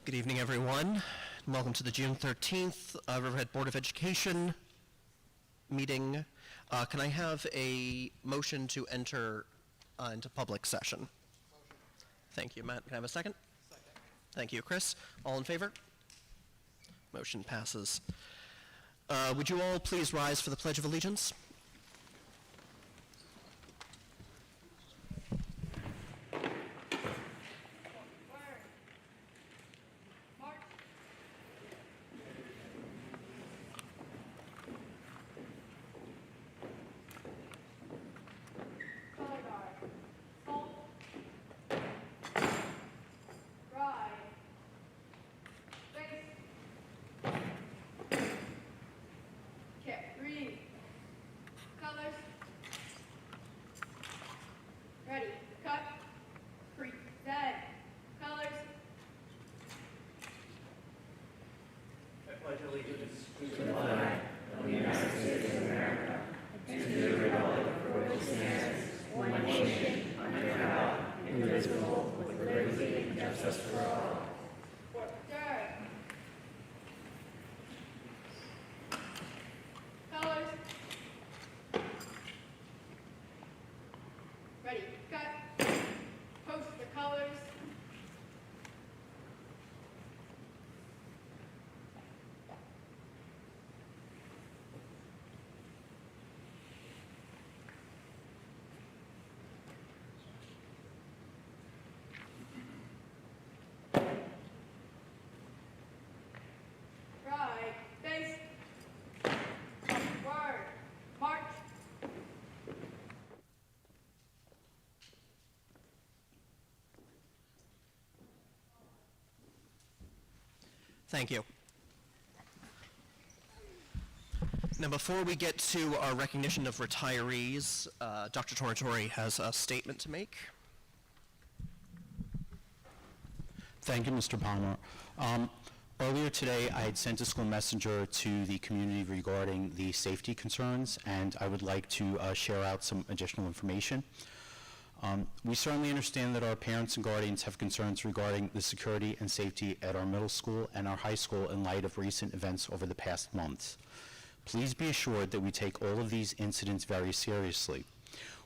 Good evening, everyone. Welcome to the June 13th Riverhead Board of Education meeting. Can I have a motion to enter into public session? Motion. Thank you, Matt. Can I have a second? Second. Thank you, Chris. All in favor? Motion passes. Would you all please rise for the Pledge of Allegiance? Thank you. Now, before we get to our recognition of retirees, Dr. Tornatori has a statement to make. Thank you, Mr. Palmer. Earlier today, I had sent a school messenger to the community regarding the safety concerns, and I would like to share out some additional information. We certainly understand that our parents and guardians have concerns regarding the security and safety at our middle school and our high school in light of recent events over the past months. Please be assured that we take all of these incidents very seriously.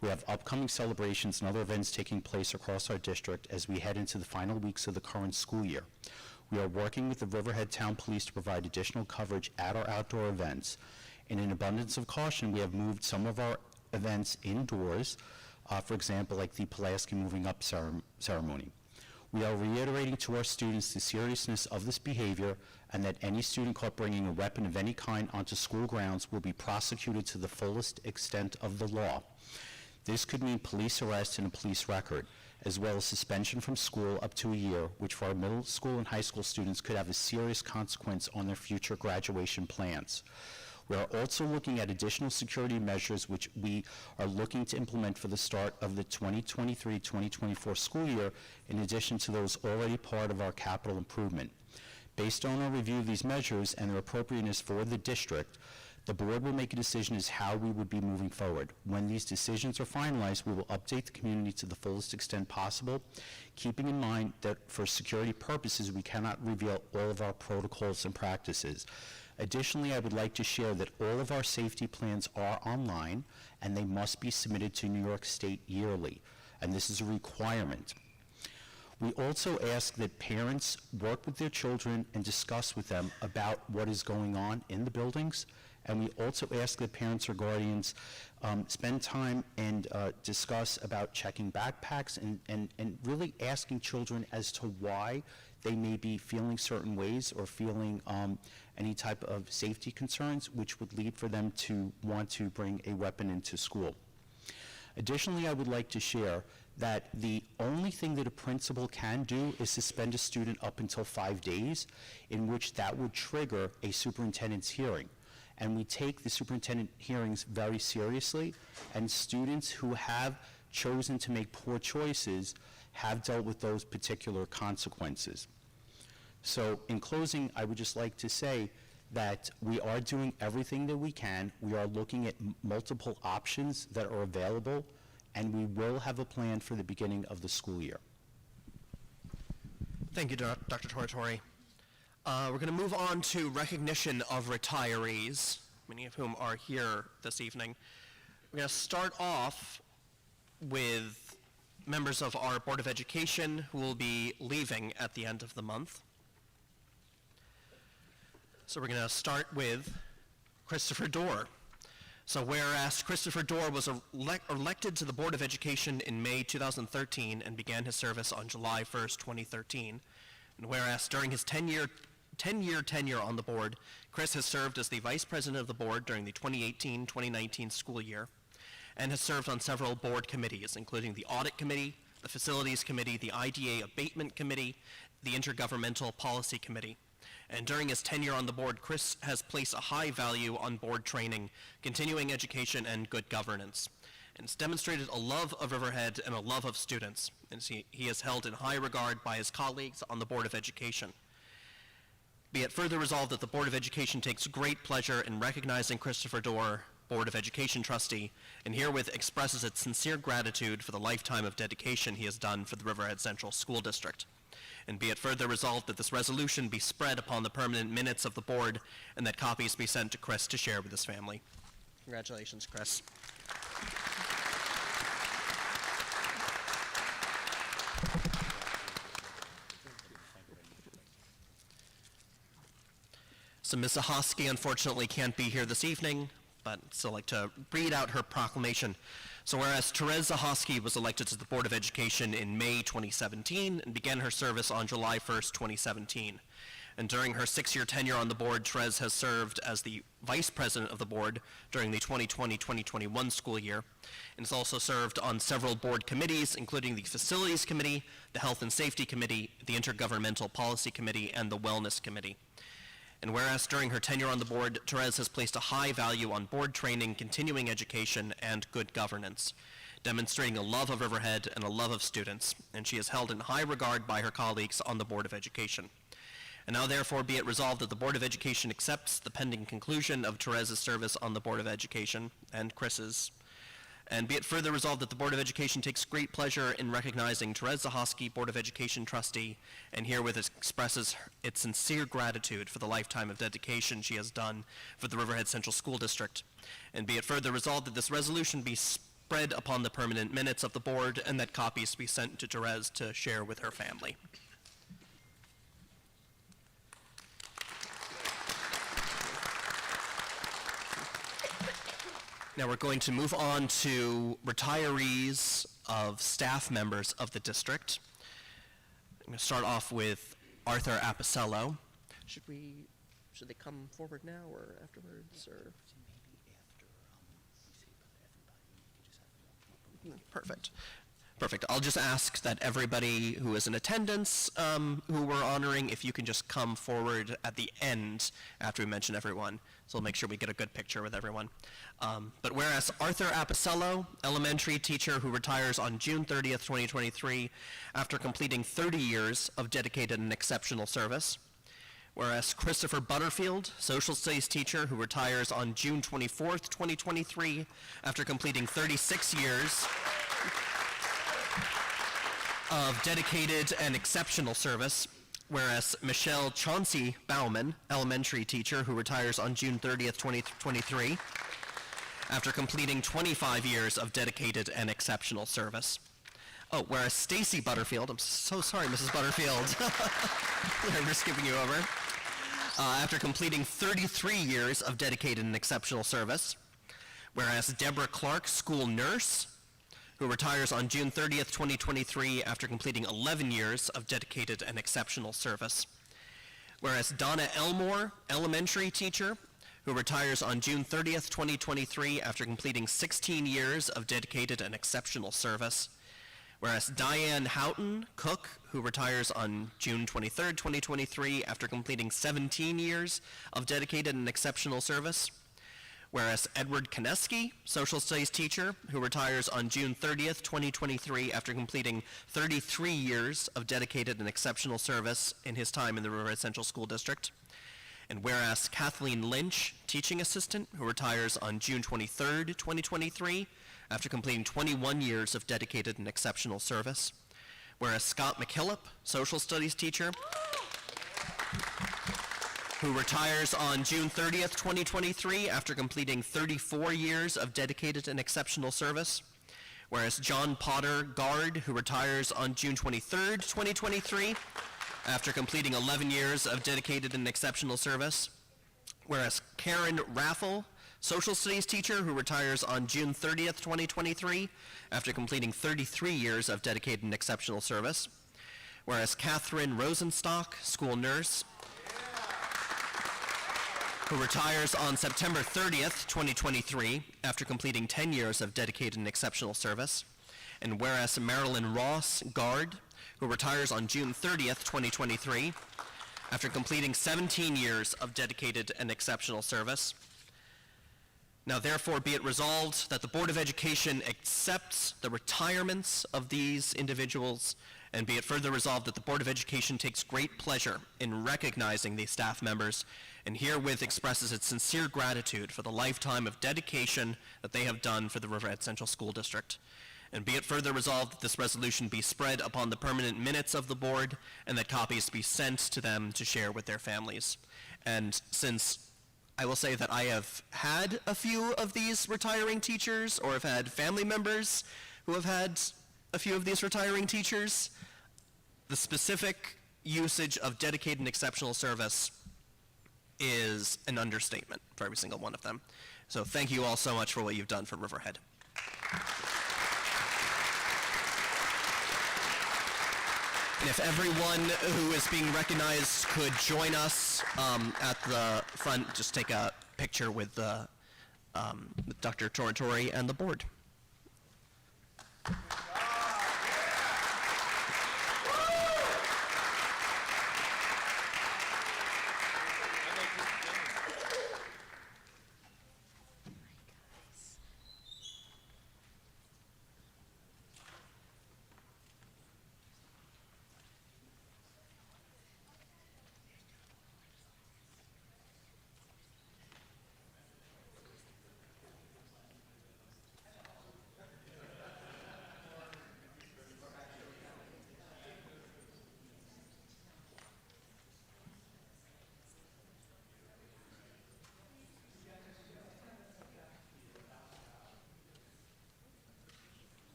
We have upcoming celebrations and other events taking place across our district as we head into the final weeks of the current school year. We are working with the Riverhead Town Police to provide additional coverage at our outdoor events. In an abundance of caution, we have moved some of our events indoors, for example, like the Pulaski Moving Up ceremony. We are reiterating to our students the seriousness of this behavior and that any student caught bringing a weapon of any kind onto school grounds will be prosecuted to the fullest extent of the law. This could mean police arrest and a police record, as well as suspension from school up to a year, which for our middle school and high school students could have a serious consequence on their future graduation plans. We are also looking at additional security measures which we are looking to implement for the start of the 2023-2024 school year, in addition to those already part of our capital improvement. Based on our review of these measures and their appropriateness for the district, the board will make a decision as how we would be moving forward. When these decisions are finalized, we will update the community to the fullest extent possible, keeping in mind that for security purposes, we cannot reveal all of our protocols and practices. Additionally, I would like to share that all of our safety plans are online and they must be submitted to New York State yearly, and this is a requirement. We also ask that parents work with their children and discuss with them about what is going on in the buildings, and we also ask that parents or guardians spend time and discuss about checking backpacks and really asking children as to why they may be feeling certain ways or feeling any type of safety concerns, which would lead for them to want to bring a weapon into school. Additionally, I would like to share that the only thing that a principal can do is suspend a student up until 5 days, in which that would trigger a superintendent's hearing. And we take the superintendent hearings very seriously, and students who have chosen to make poor choices have dealt with those particular consequences. So in closing, I would just like to say that we are doing everything that we can. We are looking at multiple options that are available, and we will have a plan for the beginning of the school year. Thank you, Dr. Torritori. We're going to move on to recognition of retirees, many of whom are here this evening. We're going to start off with members of our Board of Education who will be leaving at the end of the month. So we're going to start with Christopher Dorr. So whereas Christopher Dorr was elected to the Board of Education in May 2013 and began his service on July 1st, 2013, and whereas during his 10-year tenure on the board, Chris has served as the Vice President of the Board during the 2018-2019 school year and has served on several board committees, including the Audit Committee, the Facilities Committee, the IDA Abatement Committee, the Intergovernmental Policy Committee. And during his tenure on the board, Chris has placed a high value on board training, continuing education, and good governance. And has demonstrated a love of Riverhead and a love of students. And he is held in high regard by his colleagues on the Board of Education. Be it further resolved that the Board of Education takes great pleasure in recognizing Christopher Dorr, Board of Education trustee, and herewith expresses its sincere gratitude for the lifetime of dedication he has done for the Riverhead Central School District. And be it further resolved that this resolution be spread upon the permanent minutes of the board and that copies be sent to Chris to share with his family. Congratulations, Chris. So Ms. Zahosky unfortunately can't be here this evening, but I'd still like to read out her proclamation. So whereas Therese Zahosky was elected to the Board of Education in May 2017 and began her service on July 1st, 2017. And during her 6-year tenure on the board, Therese has served as the Vice President of the board during the 2020-2021 school year, and has also served on several board committees, including the Facilities Committee, the Health and Safety Committee, the Intergovernmental Policy Committee, and the Wellness Committee. And whereas during her tenure on the board, Therese has placed a high value on board training, continuing education, and good governance, demonstrating a love of Riverhead and a love of students, and she is held in high regard by her colleagues on the Board of Education. And now therefore be it resolved that the Board of Education accepts the pending conclusion of Therese's service on the Board of Education and Chris's. And be it further resolved that the Board of Education takes great pleasure in recognizing Therese Zahosky, Board of Education trustee, and herewith expresses its sincere gratitude for the lifetime of dedication she has done for the Riverhead Central School District. And be it further resolved that this resolution be spread upon the permanent minutes of the board and that copies be sent to Therese to share with her family. Now we're going to move on to retirees of staff members of the district. I'm going to start off with Arthur Apicello. Should they come forward now or afterwards? Or? Perfect. Perfect. I'll just ask that everybody who is in attendance, who we're honoring, if you can just come forward at the end after we mention everyone. So we'll make sure we get a good picture with everyone. But whereas Arthur Apicello, elementary teacher who retires on June 30th, 2023, after completing 30 years of dedicated and exceptional service. Whereas Christopher Butterfield, social studies teacher who retires on June 24th, 2023, after completing 36 years of dedicated and exceptional service. Whereas Michelle Chauncey Bauman, elementary teacher who retires on June 30th, 2023, after completing 25 years of dedicated and exceptional service. Oh, whereas Stacy Butterfield, I'm so sorry, Mrs. Butterfield, we're skipping you over, after completing 33 years of dedicated and exceptional service. Whereas Deborah Clark, school nurse, who retires on June 30th, 2023, after completing 11 years of dedicated and exceptional service. Whereas Donna Elmore, elementary teacher, who retires on June 30th, 2023, after completing 16 years of dedicated and exceptional service. Whereas Diane Houghton, cook, who retires on June 23rd, 2023, after completing 17 years of dedicated and exceptional service. Whereas Edward Koneski, social studies teacher, who retires on June 30th, 2023, after completing 33 years of dedicated and exceptional service in his time in the Riverhead Central School District. And whereas Kathleen Lynch, teaching assistant, who retires on June 23rd, 2023, after completing 21 years of dedicated and exceptional service. Whereas Scott McKillop, social studies teacher, who retires on June 30th, 2023 after completing 34 years of dedicated and exceptional service. Whereas John Potter, guard, who retires on June 23rd, 2023 after completing 11 years of dedicated and exceptional service. Whereas Karen Raffel, social studies teacher, who retires on June 30th, 2023 after completing 33 years of dedicated and exceptional service. Whereas Catherine Rosenstock, school nurse, who retires on September 30th, 2023, after completing 10 years of dedicated and exceptional service. And whereas Marilyn Ross, guard, who retires on June 30th, 2023, after completing 17 years of dedicated and exceptional service. Now therefore be it resolved that the Board of Education accepts the retirements of these individuals, and be it further resolved that the Board of Education takes great pleasure in recognizing these staff members and herewith expresses its sincere gratitude for the lifetime of dedication that they have done for the Riverhead Central School District. And be it further resolved that this resolution be spread upon the permanent minutes of the board and that copies be sent to them to share with their families. And since I will say that I have had a few of these retiring teachers, or have had family members who have had a few of these retiring teachers, the specific usage of dedicated and exceptional service is an understatement for every single one of them. So thank you all so much for what you've done for Riverhead. And if everyone who is being recognized could join us at the front, just take a picture with Dr. Torrentori and the board.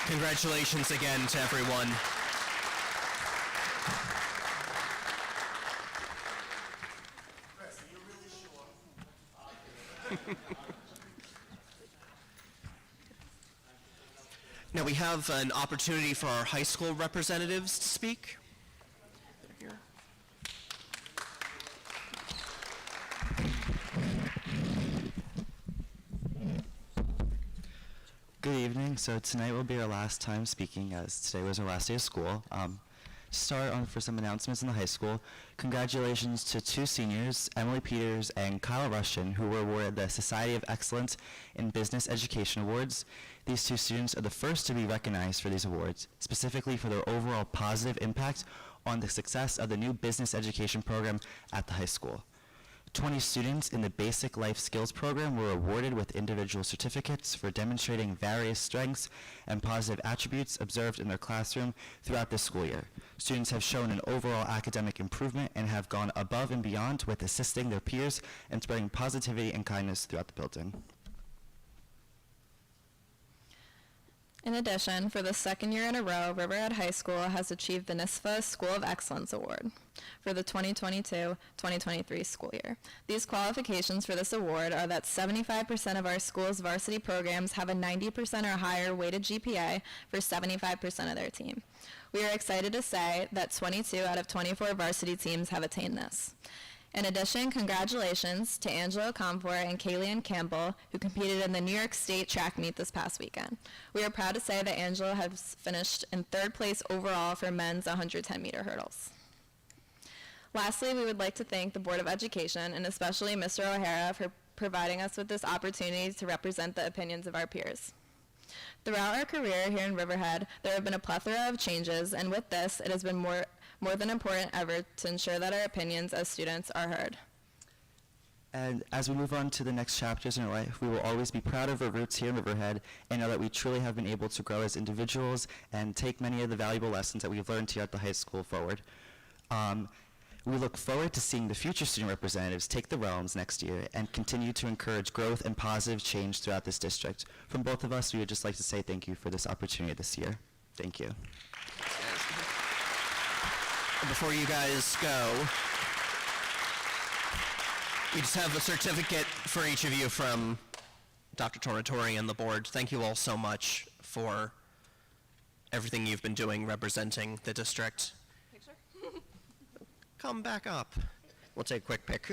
Congratulations again to everyone. Chris, are you really sure? Now we have an opportunity for our high school representatives to speak. They're here. Good evening. So tonight will be our last time speaking, as today was our last day of school. To start on for some announcements in the high school, congratulations to two seniors, Emily Peters and Kyle Rushton, who were awarded the Society of Excellence in Business Education Awards. These two students are the first to be recognized for these awards, specifically for their overall positive impact on the success of the new business education program at the high school. 20 students in the Basic Life Skills program were awarded with individual certificates for demonstrating various strengths and positive attributes observed in their classroom throughout the school year. Students have shown an overall academic improvement and have gone above and beyond with assisting their peers and spreading positivity and kindness throughout the building. In addition, for the second year in a row, Riverhead High School has achieved the NISFA School of Excellence Award for the 2022-2023 school year. These qualifications for this award are that 75% of our school's varsity programs have a 90% or higher weighted GPA for 75% of their team. We are excited to say that 22 out of 24 varsity teams have attained this. In addition, congratulations to Angela Comfort and Kayleigh Campbell, who competed in the New York State track meet this past weekend. We are proud to say that Angela has finished in third place overall for men's 110-meter hurdles. Lastly, we would like to thank the Board of Education, and especially Mr. O'Hara, for providing us with this opportunity to represent the opinions of our peers. Throughout our career here in Riverhead, there have been a plethora of changes, and with this, it has been more than important ever to ensure that our opinions as students are heard. And as we move on to the next chapters in our life, we will always be proud of our roots here in Riverhead and know that we truly have been able to grow as individuals and take many of the valuable lessons that we've learned here at the high school forward. We look forward to seeing the future student representatives take the realms next year and continue to encourage growth and positive change throughout this district. From both of us, we would just like to say thank you for this opportunity this year. Thank you. Before you guys go, we just have a certificate for each of you from Dr. Tornatore and the board. Thank you all so much for everything you've been doing representing the district. Picture? Come back up. We'll take a quick pic.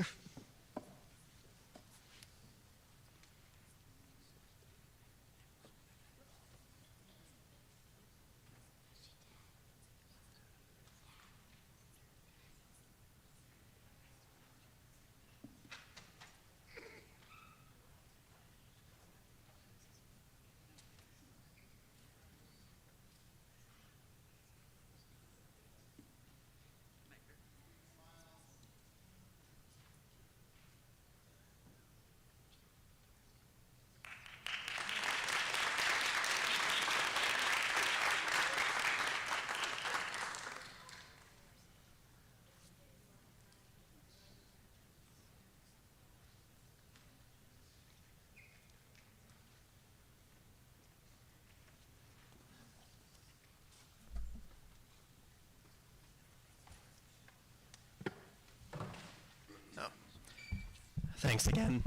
Thanks again.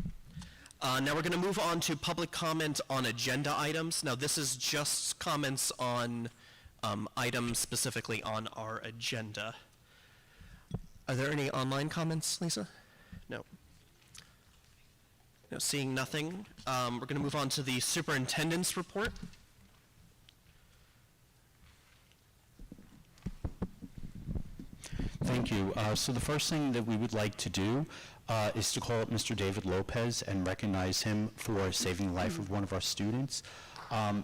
Now we're going to move on to public comment on agenda items. Now this is just comments on items specifically on our agenda. Are there any online comments, Lisa? No. No, seeing nothing. We're going to move on to the superintendent's report. Thank you. So the first thing that we would like to do is to call up Mr. David Lopez and recognize him for saving the life of one of our students. I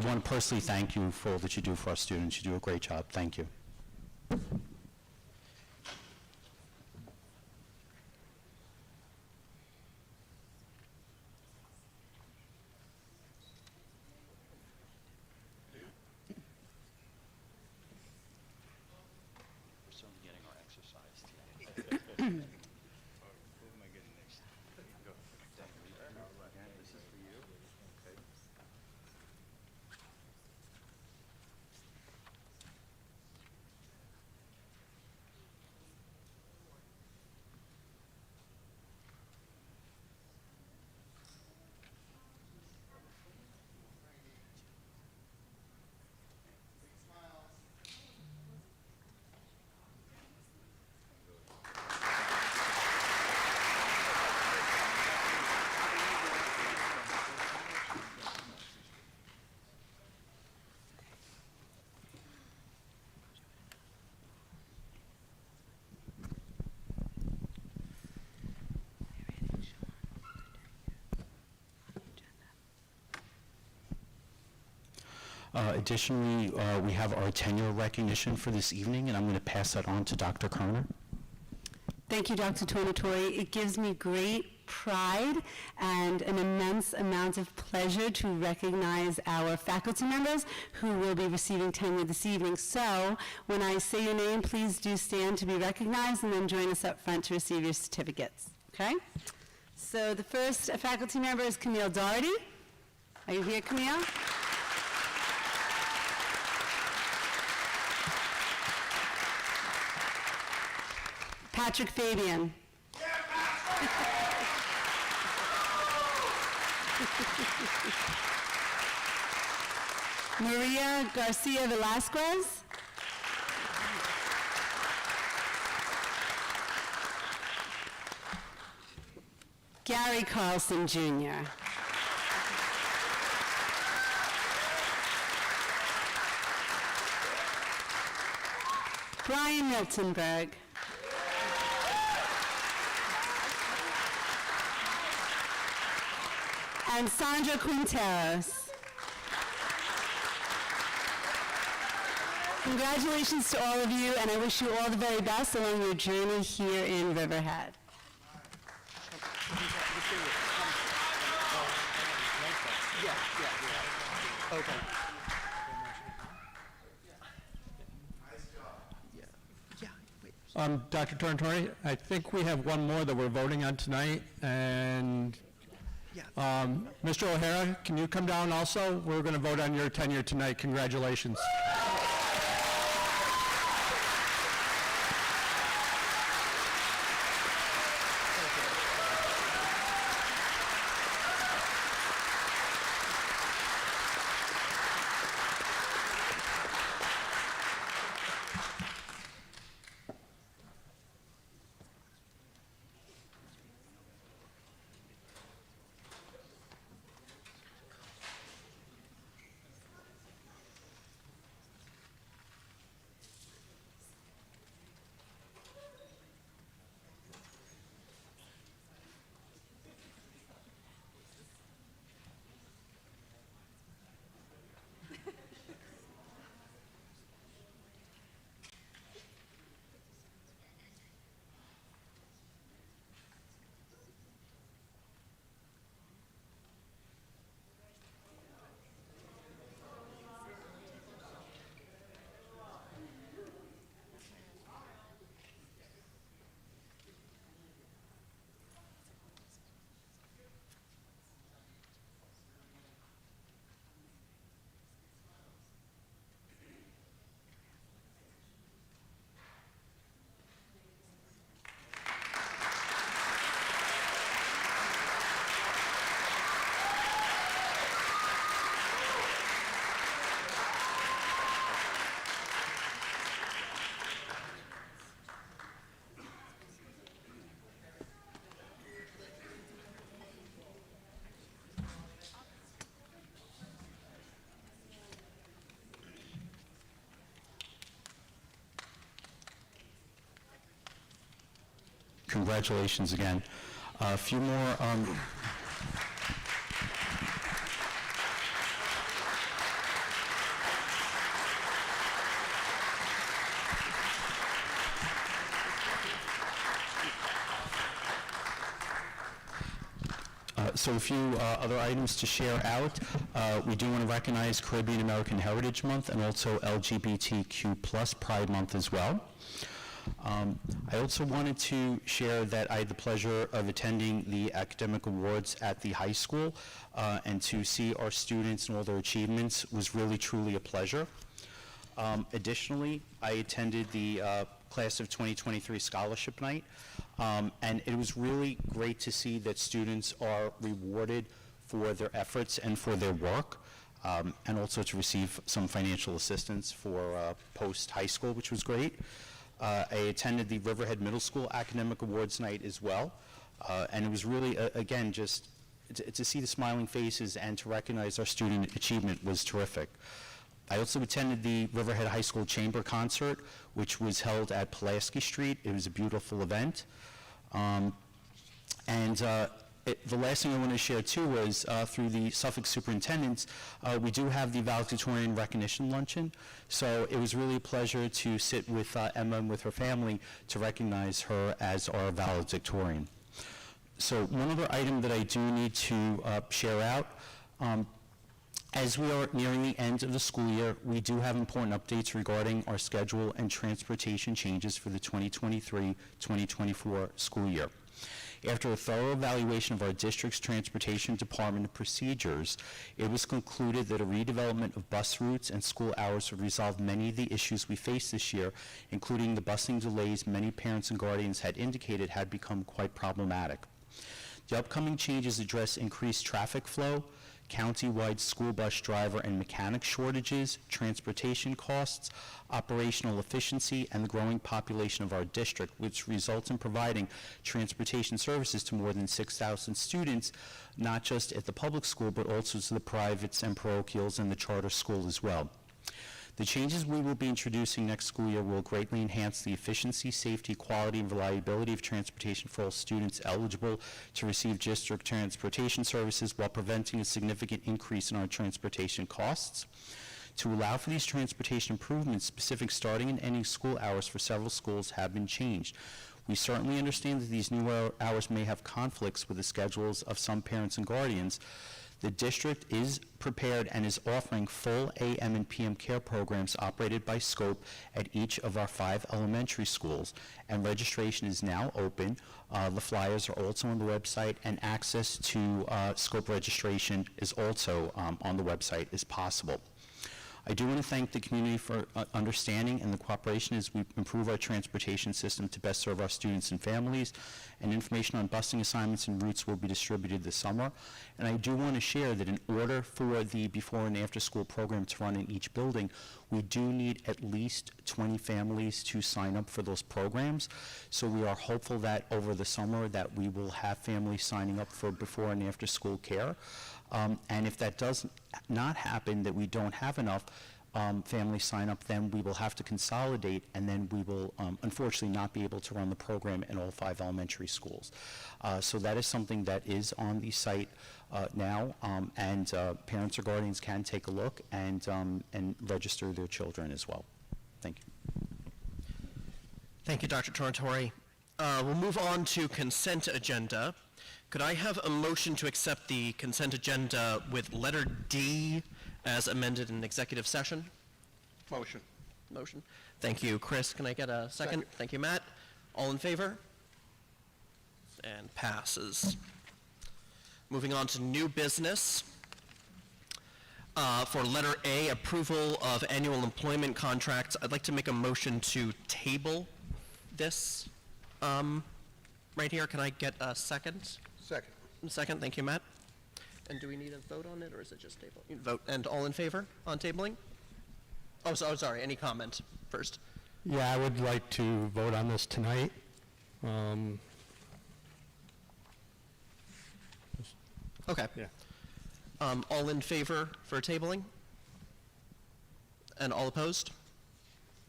want to personally thank you for all that you do for our students. You do a great job. Thank you. Additionally, we have our tenure recognition for this evening, and I'm going to pass that on to Dr. Kerner. Thank you, Dr. Tornatore. It gives me great pride and an immense amount of pleasure to recognize our faculty members who will be receiving tenure this evening. So when I say your name, please do stand to be recognized and then join us up front to receive your certificates, okay? So the first faculty member is Camille Doherty. Are you here, Camille? Patrick Fabian. Maria Garcia Velasquez. Gary Carlson, Jr. Brian Miltenberg. And Sandra Quinteros. Congratulations to all of you, and I wish you all the very best along your journey here in Riverhead. Okay. Yeah, wait. Dr. Tornatore, I think we have one more that we're voting on tonight, and Yeah. Mr. O'Hara, can you come down also? We're going to vote on your tenure tonight. Congratulations. Congratulations again. A few more. So a few other items to share out. We do want to recognize Caribbean American Heritage Month and also LGBTQ plus Pride Month as well. I also wanted to share that I had the pleasure of attending the academic awards at the high school, and to see our students and all their achievements was really, truly a pleasure. Additionally, I attended the Class of 2023 Scholarship Night, and it was really great to see that students are rewarded for their efforts and for their work, and also to receive some financial assistance for post-high school, which was great. I attended the Riverhead Middle School Academic Awards Night as well, and it was really, again, just to see the smiling faces and to recognize our student achievement was terrific. I also attended the Riverhead High School Chamber Concert, which was held at Pulaski Street. It was a beautiful event. The last thing I want to share too was through the Suffolk Superintendent, we do have the valedictorian recognition luncheon. So it was really a pleasure to sit with Emma and with her family to recognize her as our valedictorian. So one other item that I do need to share out, as we are nearing the end of the school year, we do have important updates regarding our schedule and transportation changes for the 2023-2024 school year. After a thorough evaluation of our district's transportation department procedures, it was concluded that a redevelopment of bus routes and school hours would resolve many of the issues we faced this year, including the busing delays many parents and guardians had indicated had become quite problematic. The upcoming changes address increased traffic flow, county-wide school bus driver and mechanic shortages, transportation costs, operational efficiency, and the growing population of our district, which results in providing transportation services to more than 6,000 students, not just at the public school, but also to the privates and parochials and the charter school as well. The changes we will be introducing next school year will greatly enhance the efficiency, safety, quality, and reliability of transportation for all students eligible to receive district transportation services while preventing a significant increase in our transportation costs. To allow for these transportation improvements, specific starting and ending school hours for several schools have been changed. We certainly understand that these new hours may have conflicts with the schedules of some parents and guardians. The district is prepared and is offering full AM and PM care programs operated by SCOPE at each of our 5 elementary schools, and registration is now open. The flyers are also on the website, and access to SCOPE registration is also on the website as possible. I do want to thank the community for understanding and the cooperation as we improve our transportation system to best serve our students and families, and information on busing assignments and routes will be distributed this summer. And I do want to share that in order for the before and after school program to run in each building, we do need at least 20 families to sign up for those programs. So we are hopeful that over the summer that we will have families signing up for before and after school care. And if that does not happen, that we don't have enough families sign up, then we will have to consolidate, and then we will unfortunately not be able to run the program in all 5 elementary schools. So that is something that is on the site now, and parents or guardians can take a look and register their children as well. Thank you. Thank you, Dr. Torrentori. We'll move on to consent agenda. Could I have a motion to accept the consent agenda with letter D as amended in executive session? Motion. Motion. Thank you, Chris. Can I get a second? Thank you, Matt. All in favor? And passes. Moving on to new business. For letter A, approval of annual employment contracts, I'd like to make a motion to table this right here. Can I get a second? Second. Second, thank you, Matt. And do we need a vote on it, or is it just table? You vote, and all in favor on tabling? Oh, sorry, any comment first? Yeah, I would like to vote on this tonight. Okay. Yeah. All in favor for tabling? And all opposed?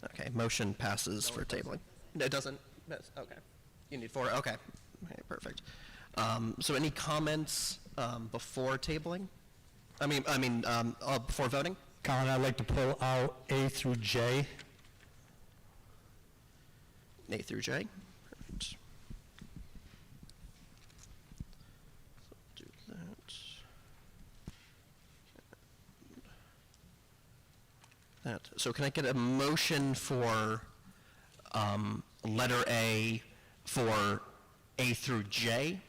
Okay, motion passes for tabling. No, it doesn't? Okay. You need 4, okay. Okay, perfect. So any comments before tabling? Before voting? Colin, I'd like to pull out A through J. A through J. Perfect. So do that. So can I get a motion for letter A for A through J?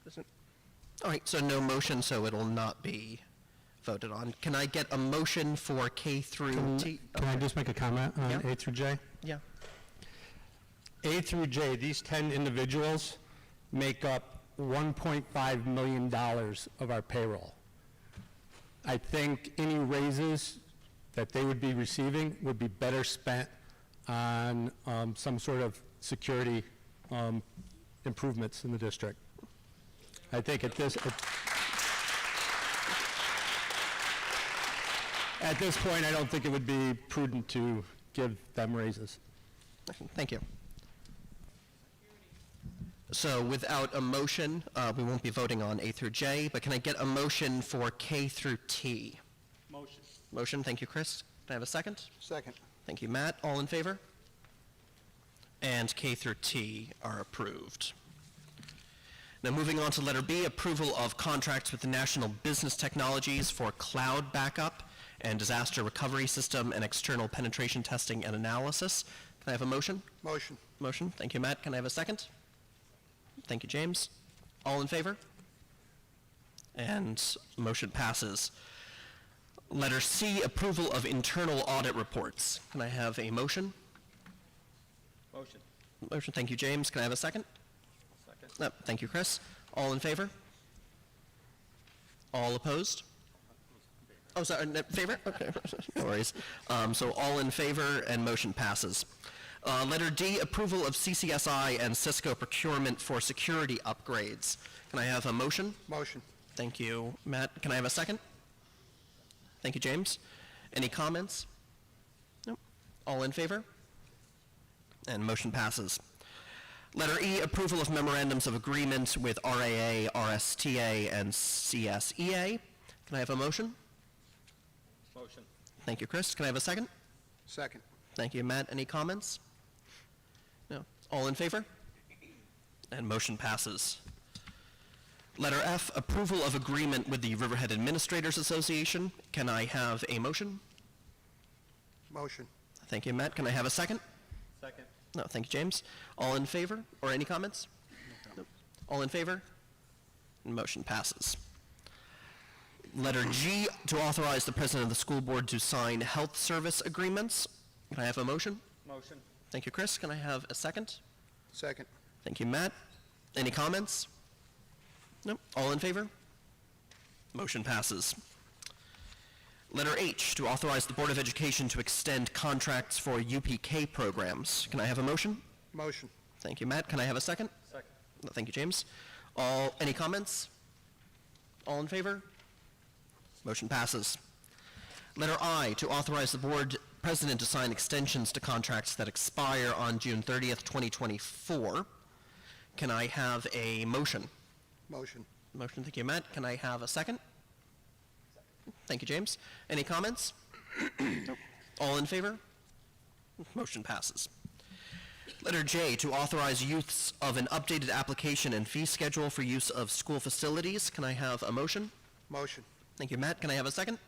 Doesn't. All right, so no motion, so it'll not be voted on. Can I get a motion for K through T? Can I just make a comment on Yeah. A through J? Yeah. A through J, these 10 individuals make up $1.5 million of our payroll. I think any raises that they would be receiving would be better spent on some sort of security improvements in the district. I think at this point, I don't think it would be prudent to give them raises. Thank you. So without a motion, we won't be voting on A through J, but can I get a motion for K through T? Motion. Motion, thank you, Chris. Can I have a second? Second. Thank you, Matt. All in favor? And K through T are approved. Now moving on to letter B, approval of contracts with the National Business Technologies for cloud backup and disaster recovery system and external penetration testing and analysis. Can I have a motion? Motion. Motion. Thank you, Matt. Can I have a second? Thank you, James. All in favor? And motion passes. Letter C, approval of internal audit reports. Can I have a motion? Motion. Motion. Thank you, James. Can I have a second? Second. Thank you, Chris. All in favor? All opposed? Oh, sorry, favor? Okay, no worries. So all in favor and motion passes. Letter D, approval of CCSI and Cisco procurement for security upgrades. Can I have a motion? Motion. Thank you, Matt. Can I have a second? Thank you, James. Any comments? Nope. All in favor? And motion passes. Letter E, approval of memorandums of agreement with RAA, RSTA, and CSEA. Can I have a motion? Motion. Thank you, Chris. Can I have a second? Second. Thank you, Matt. Any comments? No. All in favor? And motion passes. Letter F, approval of agreement with the Riverhead Administrators Association. Can I have a motion? Motion. Thank you, Matt. Can I have a second? Second. No, thank you, James. All in favor? Or any comments? Nope. All in favor? Motion passes. Letter G, to authorize the president of the school board to sign health service agreements. Can I have a motion? Motion. Thank you, Chris. Can I have a second? Second. Thank you, Matt. Any comments? Nope. All in favor? Motion passes. Letter H, to authorize the Board of Education to extend contracts for UPK programs. Can I have a motion? Motion. Thank you, Matt. Can I have a second? Second. No, thank you, James. Any comments? All in favor? Motion passes. Letter I, to authorize the board president to sign extensions to contracts that expire on June 30th, 2024. Can I have a motion? Motion. Motion, thank you, Matt. Can I have a second? Thank you, James. Any comments? Nope. All in favor? Motion passes. Letter J, to authorize use of an updated application and fee schedule for use of school facilities. Can I have a motion? Motion. Thank you, Matt. Can I have a second?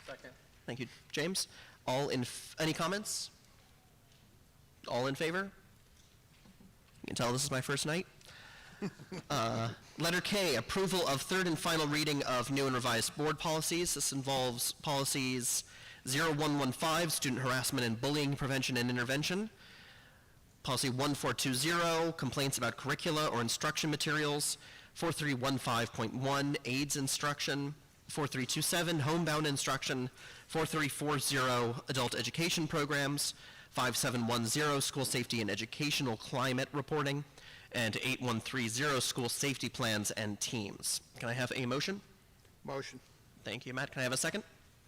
Second. Thank you, James. Any comments? All in favor? You can tell this is my first night. Letter K, approval of third and final reading of new and revised board policies. This involves policies 0115, student harassment and bullying prevention and intervention. Policy 1420, complaints about curricula or instruction materials. 4315.1, AIDS instruction. 4327, homebound instruction. 4340, adult education programs. 5710, school safety and educational climate reporting. And 8130, school safety plans and teams. Can I have a motion? Motion. Thank you, Matt. Can I have a second?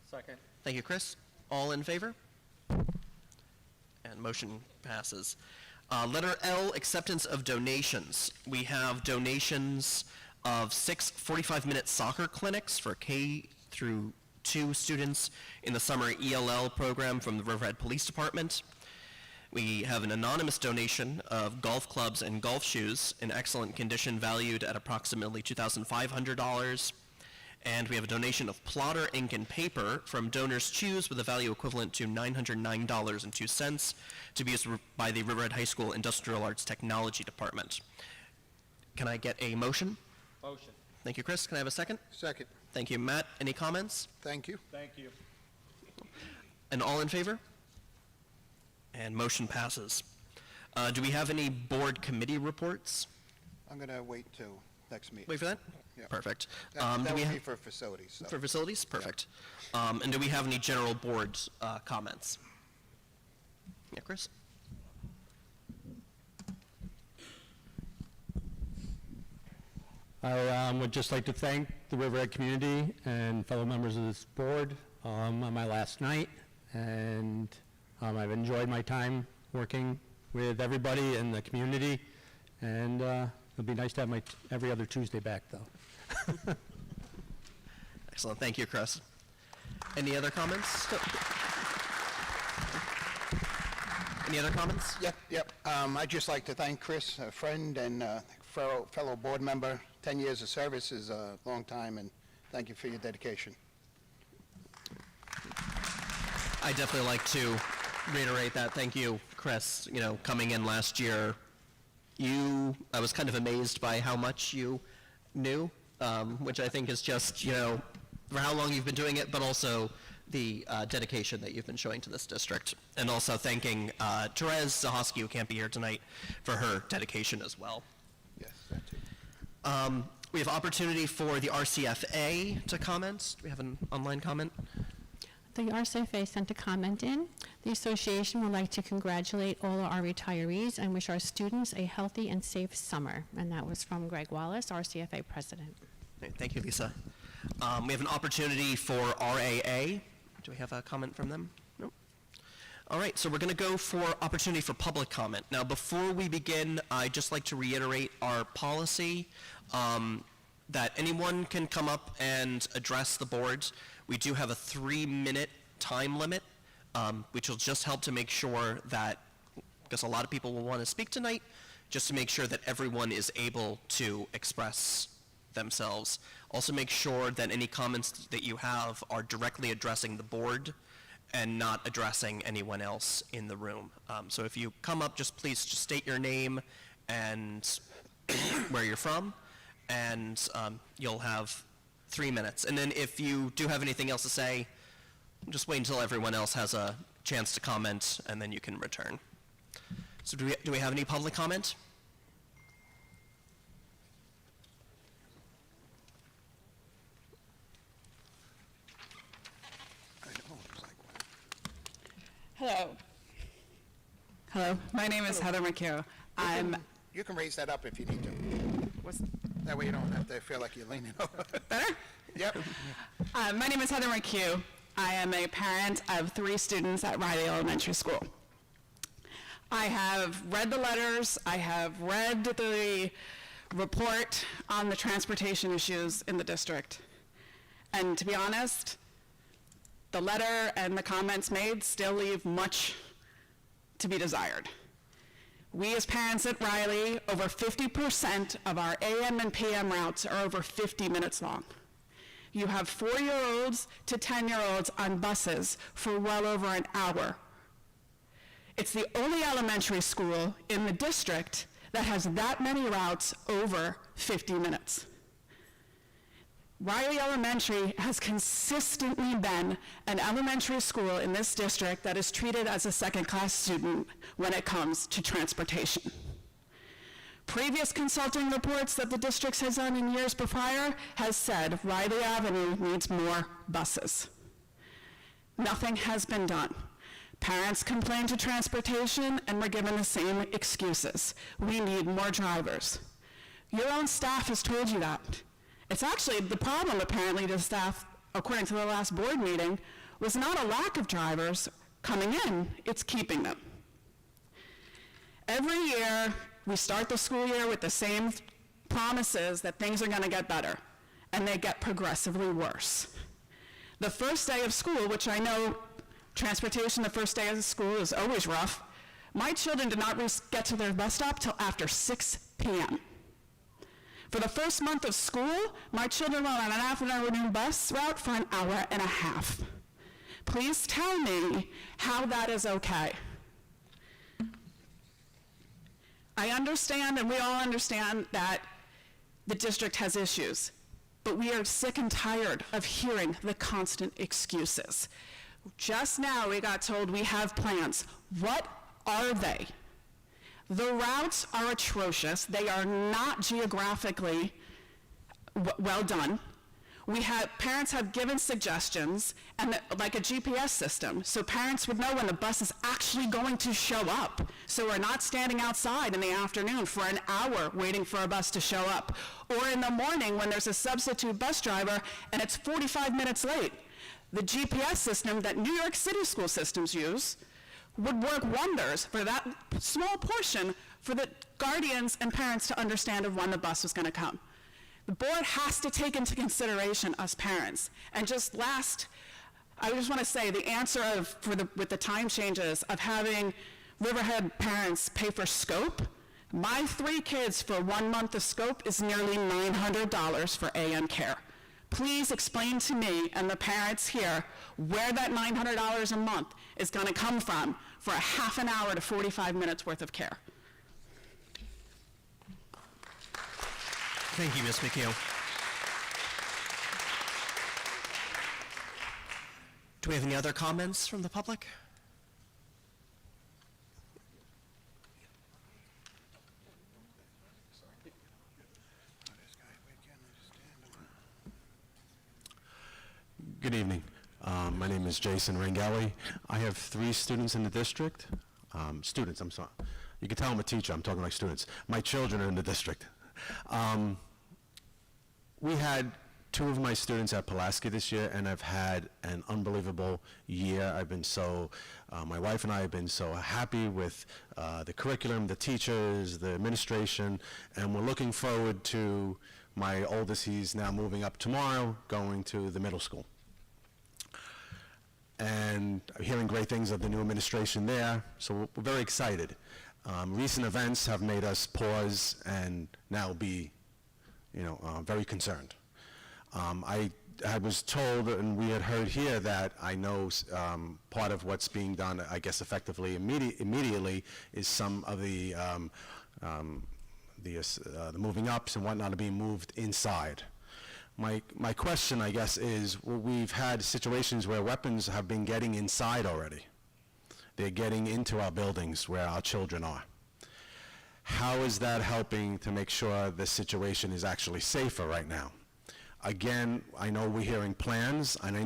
Second. Thank you, Chris. All in favor? And motion passes. Letter L, acceptance of donations. We have donations of 6 45-minute soccer clinics for K through 2 students in the summer ELL program from the Riverhead Police Department. We have an anonymous donation of golf clubs and golf shoes in excellent condition valued at approximately $2,500. And we have a donation of plotter, ink, and paper from Donors Choose with a value equivalent to $909.02 to be used by the Riverhead High School Industrial Arts Technology Department. Can I get a motion? Motion. Thank you, Chris. Can I have a second? Second. Thank you, Matt. Any comments? Thank you. Thank you. And all in favor? And motion passes. Do we have any board committee reports? I'm going to wait till next meeting. Wait for that? Yeah. Perfect. That Do we will be have for facilities. So. for facilities? Perfect. And do we have any general board comments? Yeah, Chris? I would just like to thank the Riverhead community and fellow members of this board on my last night, and I've enjoyed my time working with everybody in the community, and it It'd be nice to have my every other Tuesday back, though. Excellent. Thank you, Chris. Any other comments? Any other comments? Yep. I'd just like to thank Chris, a friend and fellow board member. 10 years of service is a long time, and thank you for your dedication. I definitely like to reiterate that. Thank you, Chris. You know, coming in last year, I was kind of amazed by how much you knew, which I think is just, you know, for how long you've been doing it, but also the dedication that you've been showing to this district. And also thanking Therese Zahoski, who can't be here tonight, for her dedication as well. Yes, that too. We have opportunity for the RCFA to comment. Do we have an online comment? The RCFA sent a comment in. The association would like to congratulate all our retirees and wish our students a healthy and safe summer. And that was from Greg Wallace, RCFA president. Thank you, Lisa. We have an opportunity for RAA. Do we have a comment from them? No. All right, so we're going to go for opportunity for public comment. Now, before we begin, I'd just like to reiterate our policy that anyone can come up and address the board. We do have a 3-minute time limit, which will just help to make sure that, because a lot of people will want to speak tonight, just to make sure that everyone is able to express themselves. Also make sure that any comments that you have are directly addressing the board and not addressing anyone else in the room. So if you come up, please just state your name and where you're from, and you'll have 3 minutes. And then if you do have anything else to say, just wait until everyone else has a chance to comment, and then you can return. So do we have any public comment? Hello, my name is Heather McHugh. You can raise that up if you need to. That way you don't have to feel like you're leaning over. Better? Yep. My name is Heather McHugh. I am a parent of 3 students at Riley Elementary School. I have read the letters, I have read the report on the transportation issues in the district. And to be honest, the letter and the comments made still leave much to be desired. We as parents at Riley, over 50% of our AM and PM routes are over 50 minutes long. You have 4-year-olds to 10-year-olds on buses for well over an hour. It's the only elementary school in the district that has that many routes over 50 minutes. Riley Elementary has consistently been an elementary school in this district that is treated as a second-class student when it comes to transportation. Previous consulting reports that the district has done in years prior has said Riley Avenue needs more buses. Nothing has been done. Parents complain to transportation and we're given the same excuses. We need more drivers. Your own staff has told you that. It's actually the problem, apparently, to staff, according to the last board meeting, was not a lack of drivers coming in, it's keeping them. Every year, we start the school year with the same promises that things are going to get better, and they get progressively worse. The first day of school, which I know transportation the first day of school is always rough, my children did not get to their bus stop till after 6 p.m. For the first month of school, my children went on an afternoon bus route for an hour and a half. Please tell me how that is okay. I understand, and we all understand, that the district has issues, but we are sick and tired of hearing the constant excuses. Just now we got told we have plans. What are they? The routes are atrocious. They are not geographically well done. Parents have given suggestions, and like a GPS system, so parents would know when the bus is actually going to show up. So we're not standing outside in the afternoon for an hour waiting for a bus to show up. Or in the morning when there's a substitute bus driver and it's 45 minutes late. The GPS system that New York City school systems use would work wonders for that small portion for the guardians and parents to understand of when the bus was going to come. The board has to take into consideration us parents. And just last, I just want to say the answer with the time changes of having Riverhead parents pay for scope, my 3 kids for 1 month of scope is nearly $900 for AM care. Please explain to me and the parents here where that $900 a month is going to come from for a half an hour to 45 minutes worth of care. Thank you, Ms. McHugh. Do we have any other comments from the public? Good evening. My name is Jason Rangeli. I have 3 students in the district. Students, I'm sorry. You can tell I'm a teacher. I'm talking like students. My children are in the district. We had 2 of my students at Pulaski this year, and I've had an unbelievable year. I've been so, my wife and I have been so happy with the curriculum, the teachers, the administration, and we're looking forward to my oldest. He's now moving up tomorrow, going to the middle school. And I'm hearing great things of the new administration there, so we're very excited. Recent events have made us pause and now be, very concerned. I was told, and we had heard here, that I know part of what's being done, I guess effectively immediately, is some of the moving ups and whatnot are being moved inside. My question, I guess, is, we've had situations where weapons have been getting inside already. They're getting into our buildings where our children are. How is that helping to make sure the situation is actually safer right now? Again, I know we're hearing plans, and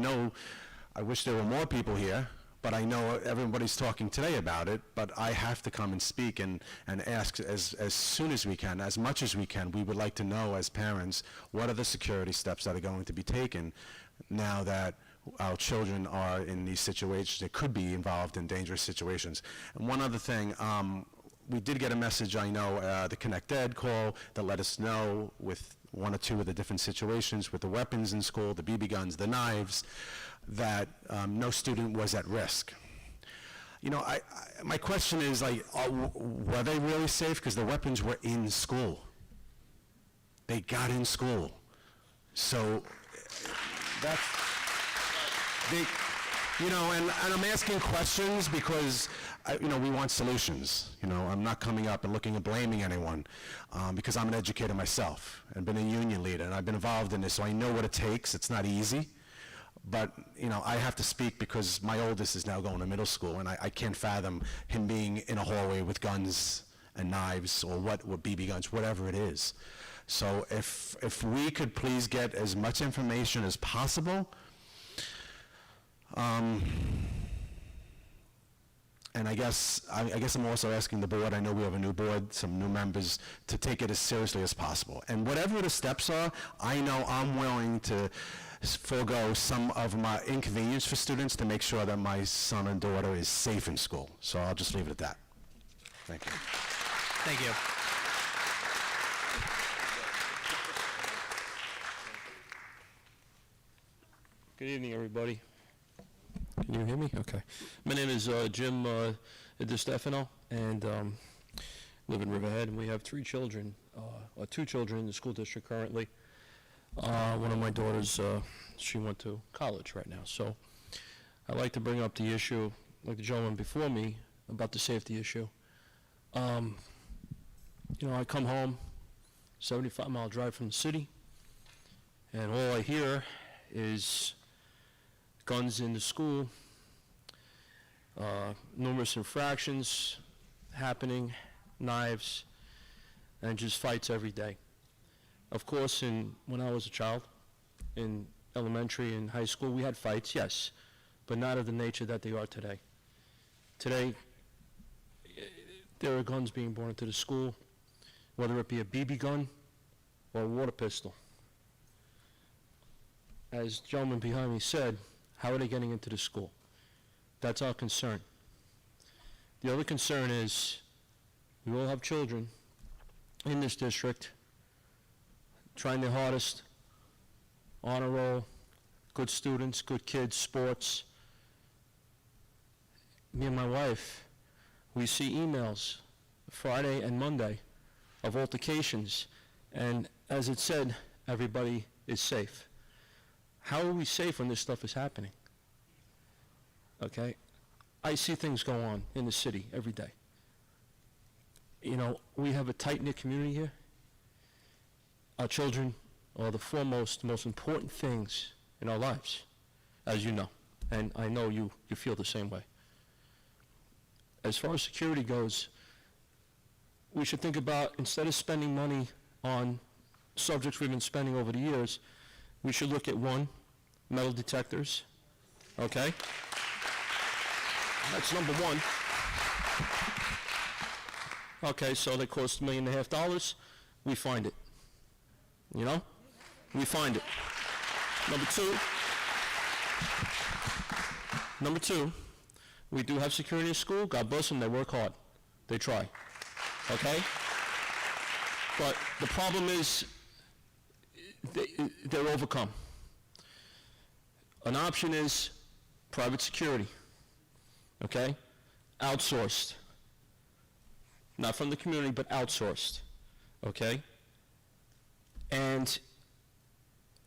I wish there were more people here, but I know everybody's talking today about it, but I have to come and speak and ask as soon as we can, as much as we can. We would like to know, as parents, what are the security steps that are going to be taken now that our children are in these situations, they could be involved in dangerous situations. And one other thing, we did get a message, I know, the Connect Ed call that let us know with 1 or 2 of the different situations with the weapons in school, the BB guns, the knives, that no student was at risk. My question is, were they really safe? Because the weapons were in school. They got in school. So that's, and I'm asking questions because, we want solutions. I'm not coming up and looking and blaming anyone because I'm an educator myself and been a union leader, and I've been involved in this, so I know what it takes. It's not easy. But, I have to speak because my oldest is now going to middle school, and I can't fathom him being in a hallway with guns and knives or BB guns, whatever it is. So if we could please get as much information as possible, and I guess I'm also asking the board, I know we have a new board, some new members, to take it as seriously as possible. And whatever the steps are, I know I'm willing to forego some of my inconvenience for students to make sure that my son and daughter is safe in school. So I'll just leave it at that. Thank you. Thank you. Good evening, everybody. Can you hear me? Okay. My name is Jim DiStefano, and live in Riverhead, and we have 3 children, or 2 children in the school district currently. One of my daughters, she went to college right now, so I'd like to bring up the issue, like the gentleman before me, about the safety issue. I come home, 75-mile drive from the city, and all I hear is guns in the school, numerous infractions happening, knives, and just fights every day. Of course, when I was a child, in elementary and high school, we had fights, yes, but not of the nature that they are today. Today, there are guns being brought into the school, whether it be a BB gun or a water pistol. As the gentleman behind me said, how are they getting into the school? That's our concern. The other concern is we all have children in this district, trying their hardest, honor roll, good students, good kids, sports. Me and my wife, we see emails Friday and Monday of altercations, and as it said, everybody is safe. How are we safe when this stuff is happening? Okay? I see things go on in the city every day. You know, we have a tight-knit community here. Our children are the foremost, most important things in our lives, as you know, and I know you feel the same way. As far as security goes, we should think about, instead of spending money on subjects we've been spending over the years, we should look at one, metal detectors, okay? That's number one. Okay, so they cost $1.5 million. We find it. You know? We find it. Number two, we do have security in school. God bless them, they work hard. They try. Okay? But the problem is they're overcome. An option is private security. Okay? Outsourced. Not from the community, but outsourced. Okay? And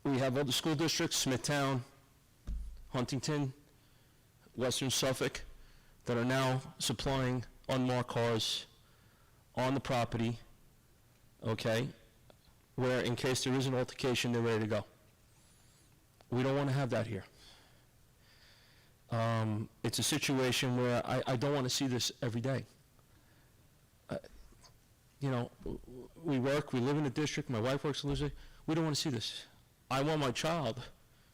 we have other school districts, Smithtown, Huntington, Western Suffolk, that are now supplying unmarked cars on the property, okay, where in case there is an altercation, they're ready to go. We don't want to have that here. It's a situation where I don't want to see this every day. You know, we work, we live in a district, my wife works in a district, we don't want to see this. I want my child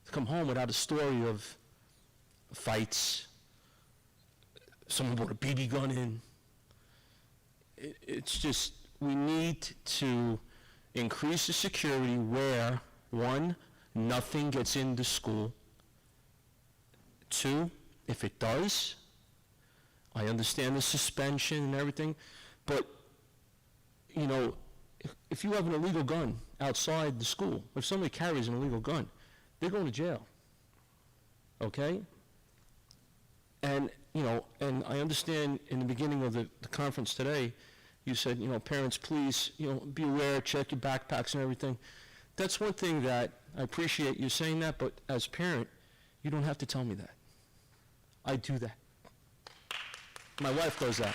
to come home without a story of fights, someone brought a BB gun in. It's just, we need to increase the security where, one, nothing gets into school. Two, if it does, I understand the suspension and everything, but, you know, if you have an illegal gun outside the school, if somebody carries an illegal gun, they're going to jail, okay? And, you know, and I understand in the beginning of the conference today, you said, you know, parents, please, you know, be aware, check your backpacks and everything. That's one thing that I appreciate you saying that, but as a parent, you don't have to tell me that. I do that. My wife does that.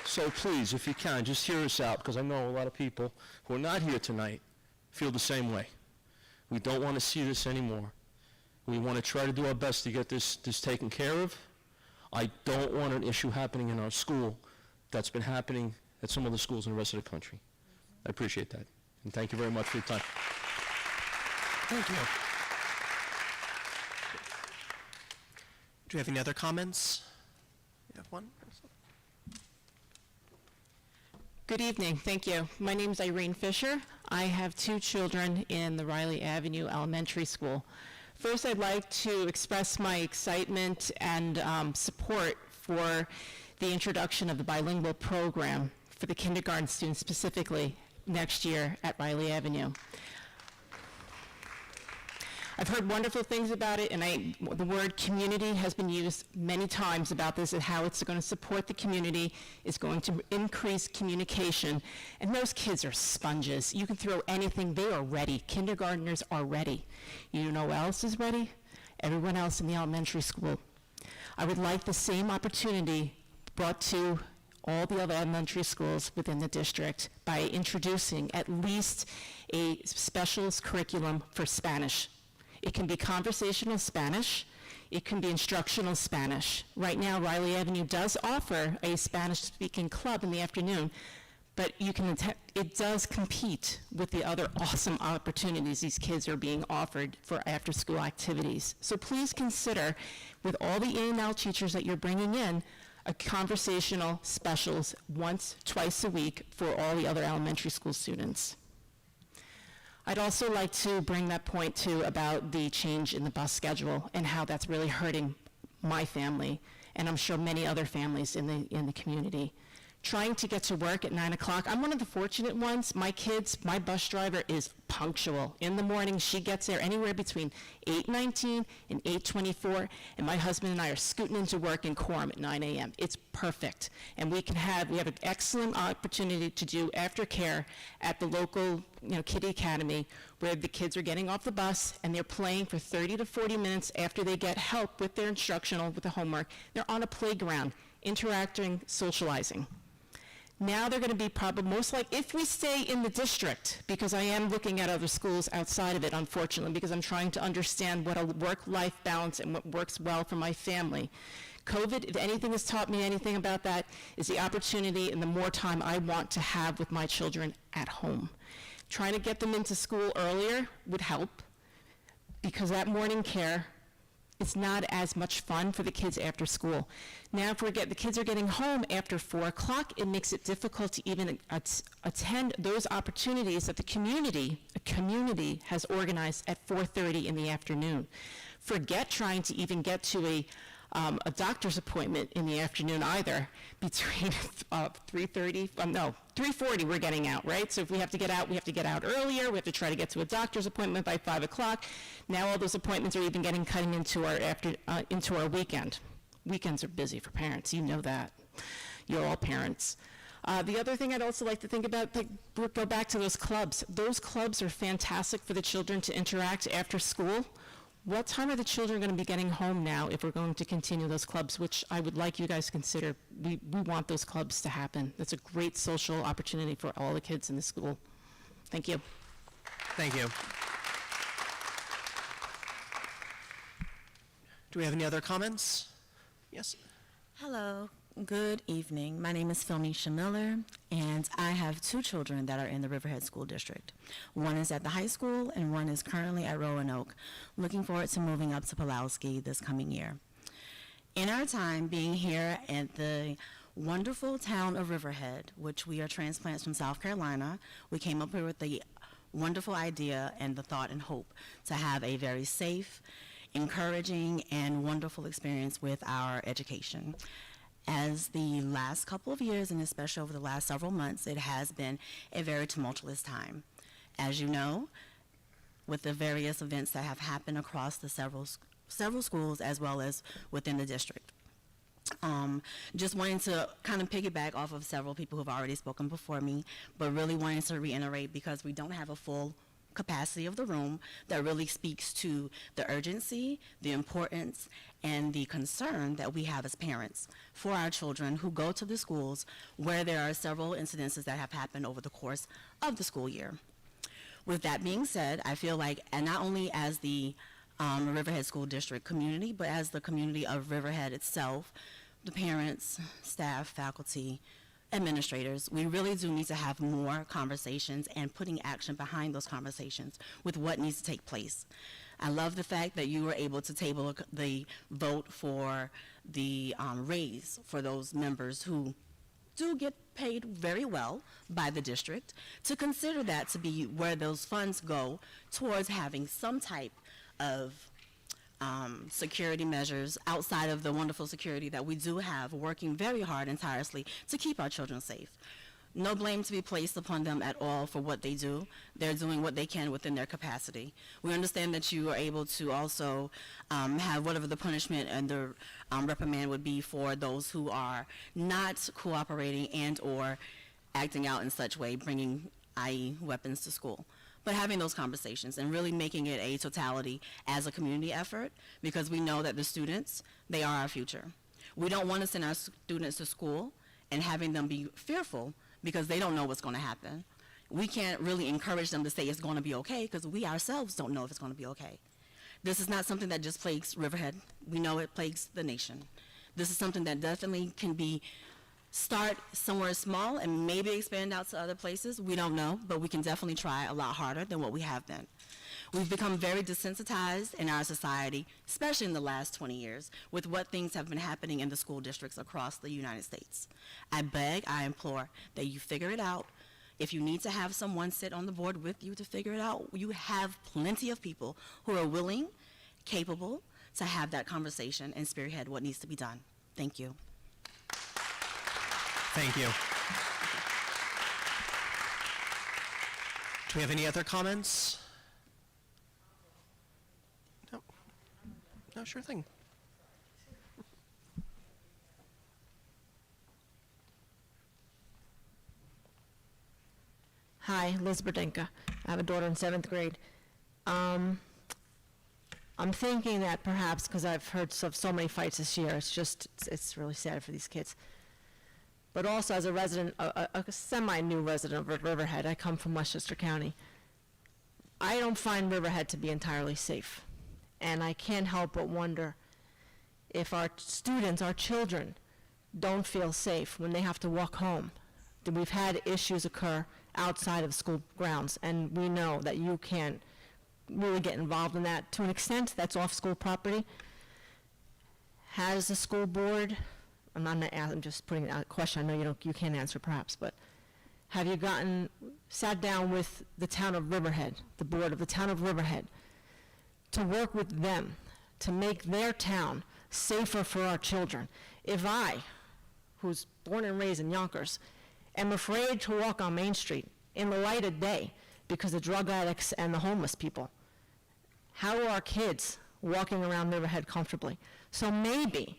So please, if you can, just hear us out, because I know a lot of people who are not here tonight feel the same way. We don't want to see this anymore. We want to try to do our best to get this taken care of. I don't want an issue happening in our school that's been happening at some other schools in the rest of the country. I appreciate that. And thank you very much for your time. Thank you. Do you have any other comments? You have one? Good evening, thank you. My name is Irene Fisher. I have two children in the Riley Avenue Elementary School. First, I'd like to express my excitement and support for the introduction of the bilingual program for the kindergarten students specifically next year at Riley Avenue. I've heard wonderful things about it, and the word community has been used many times about this and how it's going to support the community, it's going to increase communication, and those kids are sponges. You can throw anything, they are ready. Kindergartners are ready. You know who else is ready? Everyone else in the elementary school. I would like the same opportunity brought to all the other elementary schools within the district by introducing at least a specialist curriculum for Spanish. It can be conversational Spanish. It can be instructional Spanish. Right now, Riley Avenue does offer a Spanish-speaking club in the afternoon, but it does compete with the other awesome opportunities these kids are being offered for after-school activities. So please consider, with all the in-and-out teachers that you're bringing in, a conversational specials twice a week for all the other elementary school students. I'd also like to bring that point too about the change in the bus schedule and how that's really hurting my family, and I'm sure many other families in the community. trying to get to work at 9 o'clock. I'm one of the fortunate ones. My bus driver is punctual. In the morning, she gets there anywhere between 8:19 and 8:24, and my husband and I are scooting into work in quorum at 9 a.m. It's perfect. And we have an excellent opportunity to do aftercare at the local, kiddie academy, where the kids are getting off the bus and they're playing for 30 to 40 minutes after they get help with their instructional, with the homework. They're on a playground, interacting, socializing. Now they're going to be probably most likely, if we stay in the district, because I am looking at other schools outside of it, unfortunately, because I'm trying to understand what a work-life balance and what works well for my family. COVID, if anything has taught me anything about that, is the opportunity and the more time I want to have with my children at home. Trying to get them into school earlier would help, because that morning care, it's not as much fun for the kids after school. Now, if the kids are getting home after 4 o'clock, it makes it difficult to even attend those opportunities that the community has organized at 4:30 in the afternoon. Forget trying to even get to a doctor's appointment in the afternoon either. Between 3:40 we're getting out, right? So if we have to get out, we have to get out earlier. We have to try to get to a doctor's appointment by 5 o'clock. Now all those appointments are even cutting into our weekend. Weekends are busy for parents. You know that. You're all parents. The other thing I'd also like to think about, go back to those clubs. Those clubs are fantastic for the children to interact after school. What time are the children going to be getting home now if we're going to continue those clubs, which I would like you guys to consider. We want those clubs to happen. That's a great social opportunity for all the kids in the school. Thank you. Thank you. Do we have any other comments? Yes. Hello, good evening. My name is Philnisha Miller, and I have 2 children that are in the Riverhead School District. One is at the high school, and one is currently at Roanoke. Looking forward to moving up to Pulaski this coming year. In our time being here at the wonderful town of Riverhead, which we are transplants from South Carolina, we came up here with the wonderful idea and the thought and hope to have a very safe, encouraging, and wonderful experience with our education. As the last couple of years, and especially over the last several months, it has been a very tumultuous time. As you know, with the various events that have happened across the several schools as well as within the district. Just wanting to kind of piggyback off of several people who have already spoken before me, but really wanting to reiterate, because we don't have a full capacity of the room, that really speaks to the urgency, the importance, and the concern that we have as parents for our children who go to the schools where there are several incidences that have happened over the course of the school year. With that being said, I feel like, and not only as the Riverhead School District community, but as the community of Riverhead itself, the parents, staff, faculty, administrators, we really do need to have more conversations and putting action behind those conversations with what needs to take place. I love the fact that you were able to table the vote for the raise for those members who do get paid very well by the district, to consider that to be where those funds go towards having some type of security measures outside of the wonderful security that we do have, working very hard and tirelessly to keep our children safe. No blame to be placed upon them at all for what they do. They're doing what they can within their capacity. We understand that you are able to also have whatever the punishment and the reprimand would be for those who are not cooperating and or acting out in such way, bringing, i.e., weapons to school. But having those conversations and really making it a totality as a community effort, because we know that the students, they are our future. We don't want to send our students to school and having them be fearful because they don't know what's going to happen. We can't really encourage them to say it's going to be okay, because we ourselves don't know if it's going to be okay. This is not something that just plagues Riverhead. We know it plagues the nation. This is something that definitely can be start somewhere small and maybe expand out to other places. We don't know, but we can definitely try a lot harder than what we have been. We've become very desensitized in our society, especially in the last 20 years, with what things have been happening in the school districts across the United States. I beg, I implore that you figure it out. If you need to have someone sit on the board with you to figure it out, you have plenty of people who are willing, capable to have that conversation and spearhead what needs to be done. Thank you. Thank you. Do we have any other comments? No. No, sure thing. Hi, Liz Burdenka. I have a daughter in 7th grade. I'm thinking that perhaps, because I've heard of so many fights this year, it's really sad for these kids. But also as a resident, a semi-new resident of Riverhead, I come from Westchester County, I don't find Riverhead to be entirely safe. And I can't help but wonder if our students, our children, don't feel safe when they have to walk home. We've had issues occur outside of school grounds, and we know that you can't really get involved in that. To an extent, that's off school property. Has the school board, I'm just putting out a question, I know you can't answer perhaps, but have you sat down with the town of Riverhead, the board of the town of Riverhead, to work with them to make their town safer for our children? If I, who's born and raised in Yonkers, am afraid to walk on Main Street in the light of day because of drug addicts and the homeless people, how are our kids walking around Riverhead comfortably? So maybe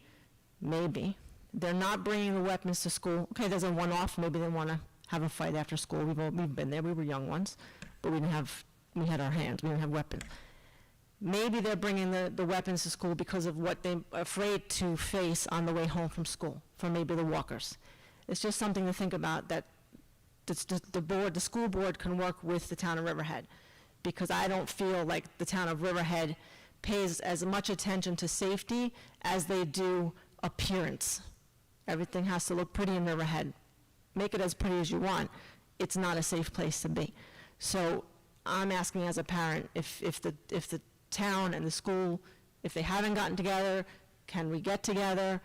they're not bringing the weapons to school. Okay, there's a one-off. Maybe they want to have a fight after school. We've been there. We were young ones, but we had our hands. We didn't have weapons. Maybe they're bringing the weapons to school because of what they're afraid to face on the way home from school, from maybe the walkers. It's just something to think about, that the school board can work with the town of Riverhead, because I don't feel like the town of Riverhead pays as much attention to safety as they do appearance. Everything has to look pretty in Riverhead. Make it as pretty as you want. It's not a safe place to be. So I'm asking as a parent, if the town and the school, if they haven't gotten together, can we get together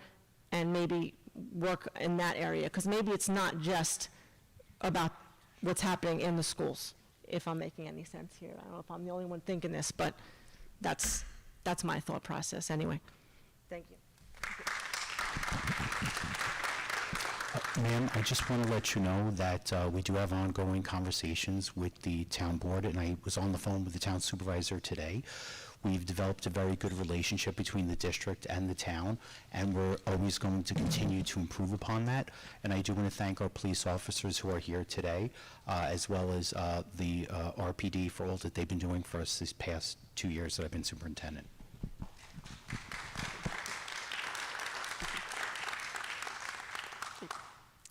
and maybe work in that area? Because maybe it's not just about what's happening in the schools, if I'm making any sense here. I don't know if I'm the only one thinking this, but that's my thought process anyway. Thank you. Ma'am, I just want to let you know that we do have ongoing conversations with the town board, and I was on the phone with the town supervisor today. We've developed a very good relationship between the district and the town, and we're always going to continue to improve upon that. And I do want to thank our police officers who are here today, as well as the RPD for all that they've been doing for us this past 2 years that I've been superintendent.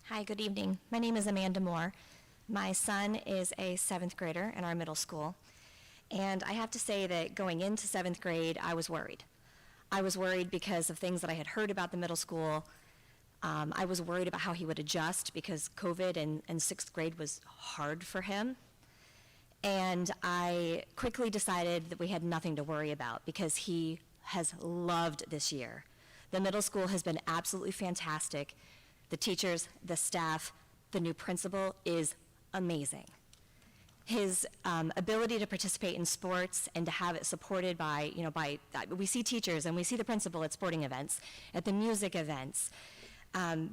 Hi, good evening. My name is Amanda Moore. My son is a 7th grader in our middle school. And I have to say that going into 7th grade, I was worried. I was worried because of things that I had heard about the middle school. I was worried about how he would adjust because COVID and 6th grade was hard for him. And I quickly decided that we had nothing to worry about because he has loved this year. The middle school has been absolutely fantastic. The teachers, the staff, the new principal is amazing. His ability to participate in sports and to have it supported by, we see teachers and we see the principal at sporting events, at the music events.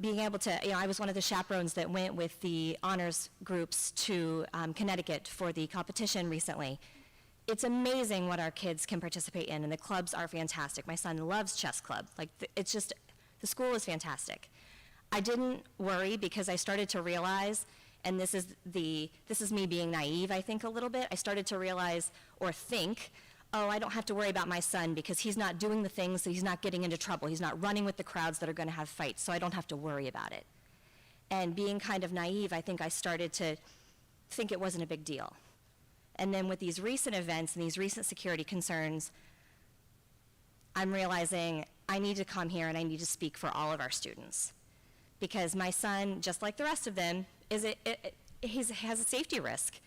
Being able to, I was one of the chaperones that went with the honors groups to Connecticut for the competition recently. It's amazing what our kids can participate in, and the clubs are fantastic. My son loves chess club. It's just, the school is fantastic. I didn't worry because I started to realize, and this is me being naive, I think, a little bit. I started to realize or think, oh, I don't have to worry about my son because he's not doing the things, so he's not getting into trouble. He's not running with the crowds that are going to have fights, so I don't have to worry about it. And being kind of naive, I think I started to think it wasn't a big deal. And then with these recent events and these recent security concerns, I'm realizing I need to come here and I need to speak for all of our students. Because my son, just like the rest of them, has a safety risk.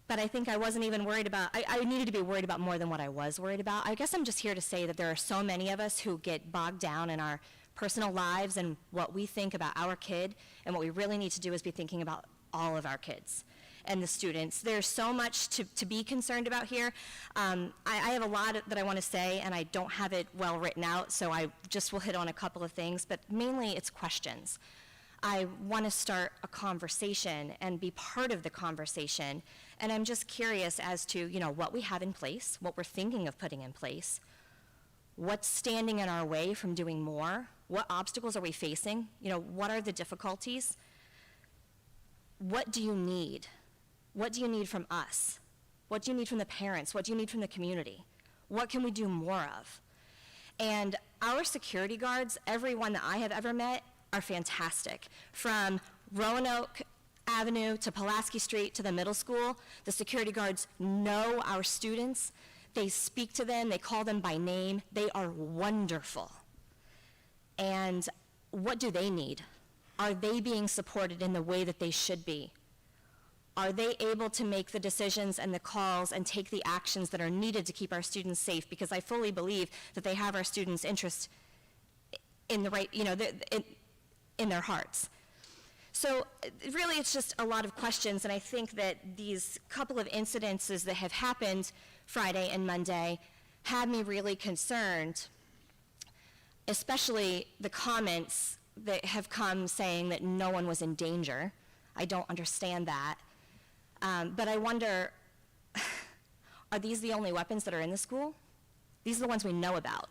But I think I wasn't even worried about, I needed to be worried about more than what I was worried about. I guess I'm just here to say that there are so many of us who get bogged down in our personal lives and what we think about our kid, and what we really need to do is be thinking about all of our kids and the students. There's so much to be concerned about here. I have a lot that I want to say, and I don't have it well written out, so I just will hit on a couple of things, but mainly it's questions. I want to start a conversation and be part of the conversation. And I'm just curious as to, what we have in place, what we're thinking of putting in place, what's standing in our way from doing more, what obstacles are we facing, what are the difficulties, what do you need? What do you need from us? What do you need from the parents? What do you need from the community? What can we do more of? And our security guards, everyone that I have ever met, are fantastic. From Roanoke Avenue to Pulaski Street to the middle school, the security guards know our students. They speak to them, they call them by name. They are wonderful. And what do they need? Are they being supported in the way that they should be? Are they able to make the decisions and the calls and take the actions that are needed to keep our students safe? Because I fully believe that they have our students' interest in the right, in their hearts. So really it's just a lot of questions, and I think that these couple of incidences that have happened Friday and Monday had me really concerned, especially the comments that have come saying that no one was in danger. I don't understand that. But I wonder, are these the only weapons that are in the school? These are the ones we know about.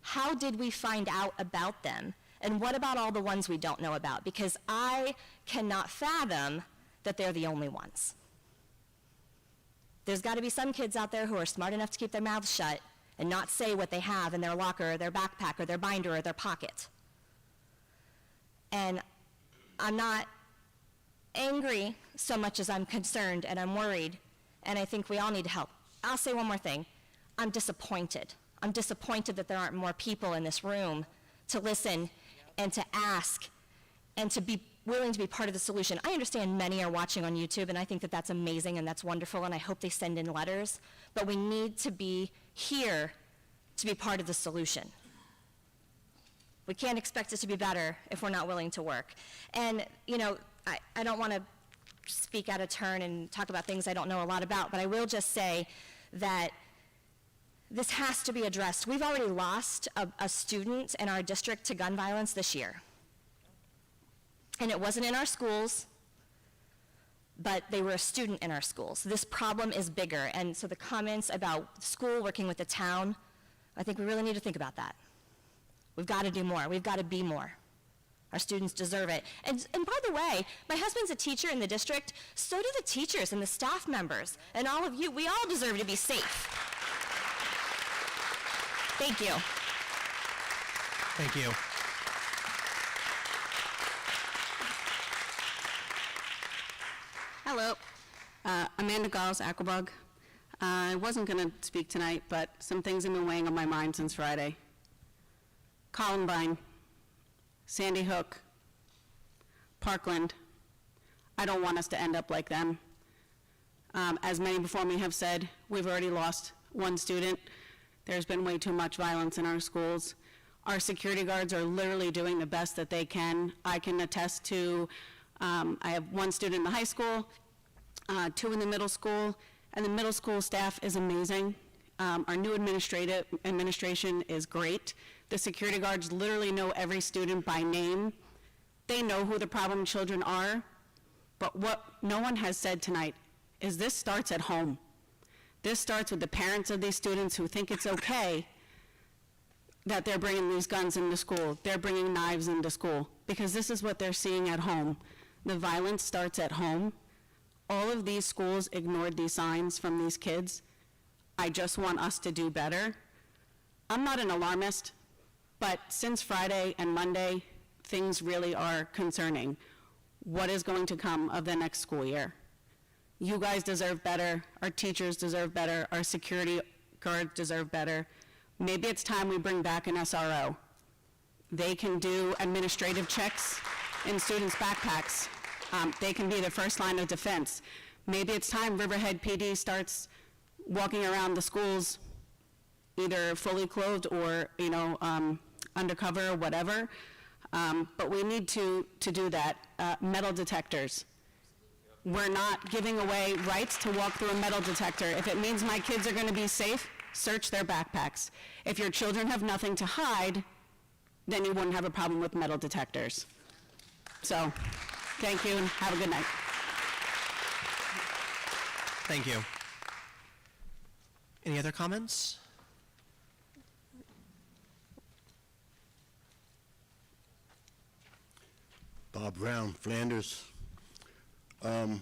How did we find out about them? And what about all the ones we don't know about? Because I cannot fathom that they're the only ones. There's got to be some kids out there who are smart enough to keep their mouths shut and not say what they have in their locker or their backpack or their binder or their pocket. And I'm not angry so much as I'm concerned and I'm worried, and I think we all need help. I'll say one more thing. I'm disappointed. I'm disappointed that there aren't more people in this room to listen and to ask and to be willing to be part of the solution. I understand many are watching on YouTube, and I think that that's amazing and that's wonderful, and I hope they send in letters, but we need to be here to be part of the solution. We can't expect it to be better if we're not willing to work. And, I don't want to speak out of turn and talk about things I don't know a lot about, but I will just say that this has to be addressed. We've already lost a student in our district to gun violence this year. And it wasn't in our schools, but they were a student in our schools. This problem is bigger, and so the comments about school working with the town, I think we really need to think about that. We've got to do more. We've got to be more. Our students deserve it. And by the way, my husband's a teacher in the district. So do the teachers and the staff members. And all of you, we all deserve to be safe. Thank you. Thank you. Hello. Amanda Galls, Aquabug. I wasn't going to speak tonight, but some things have been weighing on my mind since Friday. Columbine, Sandy Hook, Parkland. I don't want us to end up like them. As many before me have said, we've already lost one student. There's been way too much violence in our schools. Our security guards are literally doing the best that they can. I can attest to, I have one student in the high school, two in the middle school, and the middle school staff is amazing. Our new administration is great. The security guards literally know every student by name. They know who the problem children are. But what no one has said tonight is this starts at home. This starts with the parents of these students who think it's okay that they're bringing these guns into school. They're bringing knives into school because this is what they're seeing at home. The violence starts at home. All of these schools ignored these signs from these kids. I just want us to do better. I'm not an alarmist, but since Friday and Monday, things really are concerning. What is going to come of the next school year? You guys deserve better. Our teachers deserve better. Our security guards deserve better. Maybe it's time we bring back an SRO. They can do administrative checks in students' backpacks. They can be the first line of defense. Maybe it's time Riverhead PD starts walking around the schools either fully clothed or, undercover or whatever. But we need to do that. Metal detectors. We're not giving away rights to walk through a metal detector. If it means my kids are going to be safe, search their backpacks. If your children have nothing to hide, then you wouldn't have a problem with metal detectors. So, thank you and have a good night. Thank you. Any other comments? Bob Brown, Flanders. This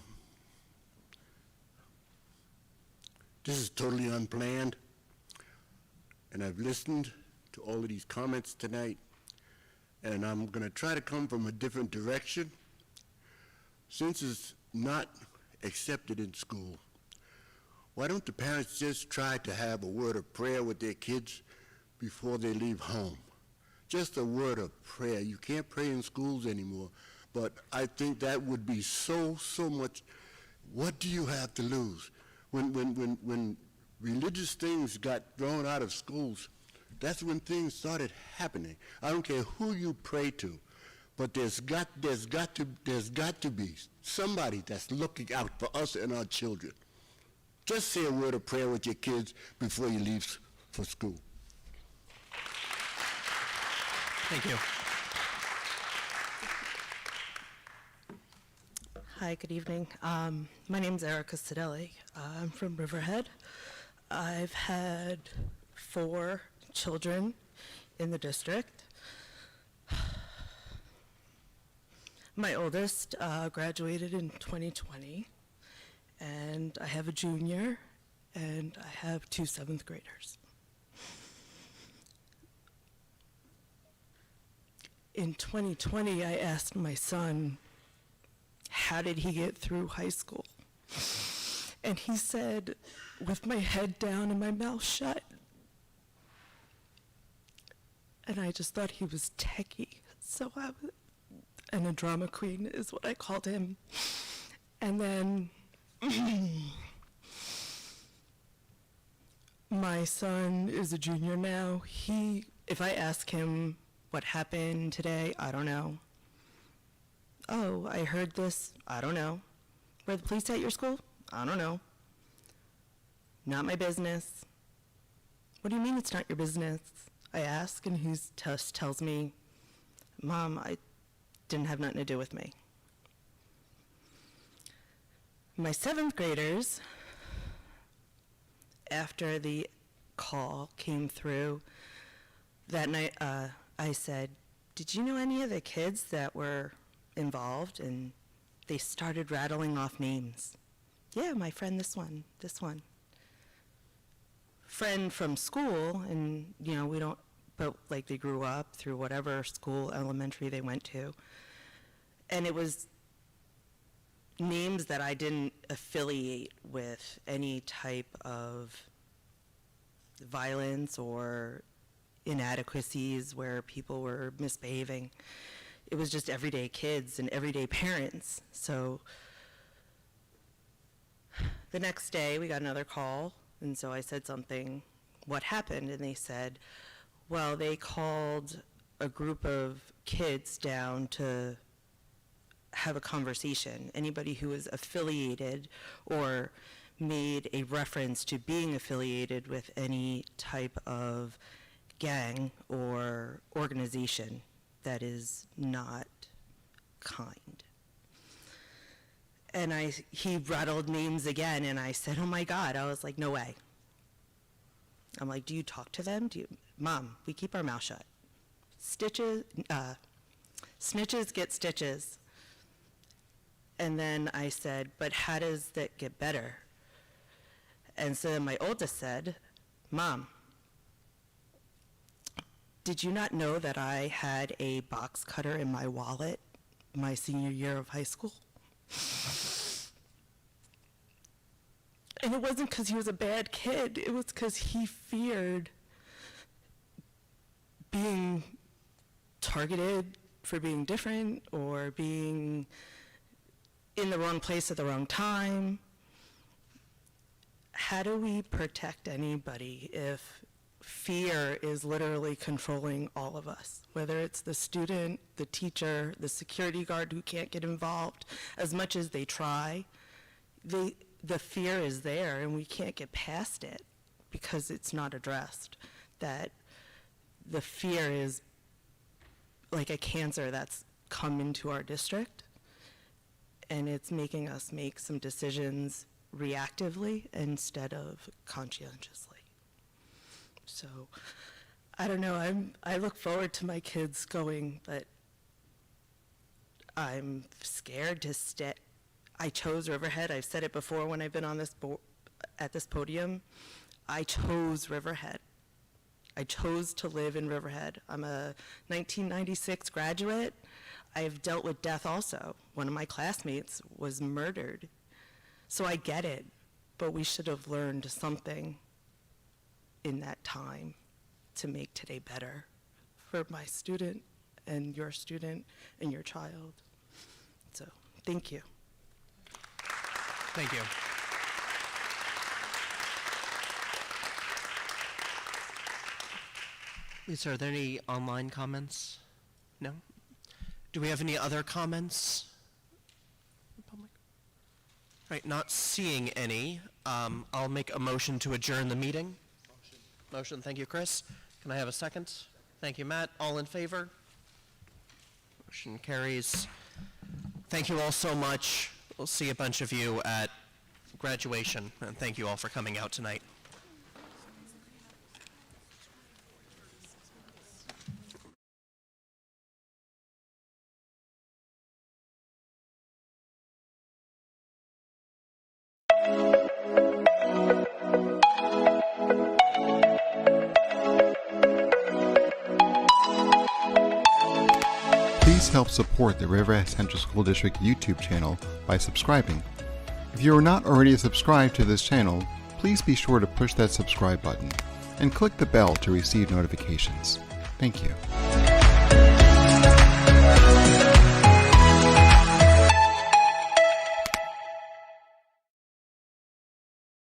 is totally unplanned, and I've listened to all of these comments tonight, and I'm going to try to come from a different direction. Since it's not accepted in school, why don't the parents just try to have a word of prayer with their kids before they leave home? Just a word of prayer. You can't pray in schools anymore, but I think that would be so much. What do you have to lose? When religious things got thrown out of schools, that's when things started happening. I don't care who you pray to, but there's got to be somebody that's looking out for us and our children. Just say a word of prayer with your kids before you leave for school. Thank you. Hi, good evening. My name is Erica Sidelli. I'm from Riverhead. I've had 4 children in the district. My oldest graduated in 2020, and I have a junior, and I have 2 7th graders. In 2020, I asked my son, how did he get through high school? And he said, with my head down and my mouth shut. And I just thought he was techie. So and a drama queen is what I called him. And then my son is a junior now. If I ask him what happened today, I don't know. Oh, I heard this, I don't know. Were the police at your school? I don't know. Not my business. What do you mean it's not your business? I ask, and he just tells me, Mom, I didn't have nothing to do with me. My 7th graders, after the call came through that night, I said, did you know any of the kids that were involved? And they started rattling off names. Yeah, my friend, this one. Friend from school, and we don't, but like they grew up through whatever school, elementary they went to. And it was names that I didn't affiliate with any type of violence or inadequacies where people were misbehaving. It was just everyday kids and everyday parents. So the next day we got another call, and so I said something, what happened? And they said, well, they called a group of kids down to have a conversation. Anybody who was affiliated or made a reference to being affiliated with any type of gang or organization that is not kind. And he rattled names again, and I said, oh my God. I was like, no way. I'm like, do you talk to them? Mom, we keep our mouth shut. Snitches get stitches. And then I said, but how does that get better? And so my oldest said, Mom, did you not know that I had a box cutter in my wallet my senior year of high school? And it wasn't because he was a bad kid. It was because he feared being targeted for being different or being in the wrong place at the wrong time. How do we protect anybody if fear is literally controlling all of us? Whether it's the student, the teacher, the security guard who can't get involved as much as they try, the fear is there, and we can't get past it because it's not addressed. That the fear is like a cancer that's come into our district, and it's making us make some decisions reactively instead of conscientiously. So, I don't know, I look forward to my kids going, but I'm scared to stay. I chose Riverhead. I've said it before when I've been on this at this podium. I chose Riverhead. I chose to live in Riverhead. I'm a 1996 graduate. I've dealt with death also. One of my classmates was murdered. So I get it, but we should have learned something in that time to make today better for my student and your child. So, thank you. Thank you. Lisa, are there any online comments? No? Do we have any other comments? Public? All right, not seeing any. I'll make a motion to adjourn the meeting. Motion, thank you, Chris. Can I have a second? Thank you, Matt. All in favor? Motion carries. Thank you all so much. We'll see a bunch of you at graduation, and thank you all for coming out tonight. Please help support the Riverhead Central School District YouTube channel by subscribing. If you are not already subscribed to this channel, please be sure to push that subscribe button and click the bell to receive notifications. Thank you.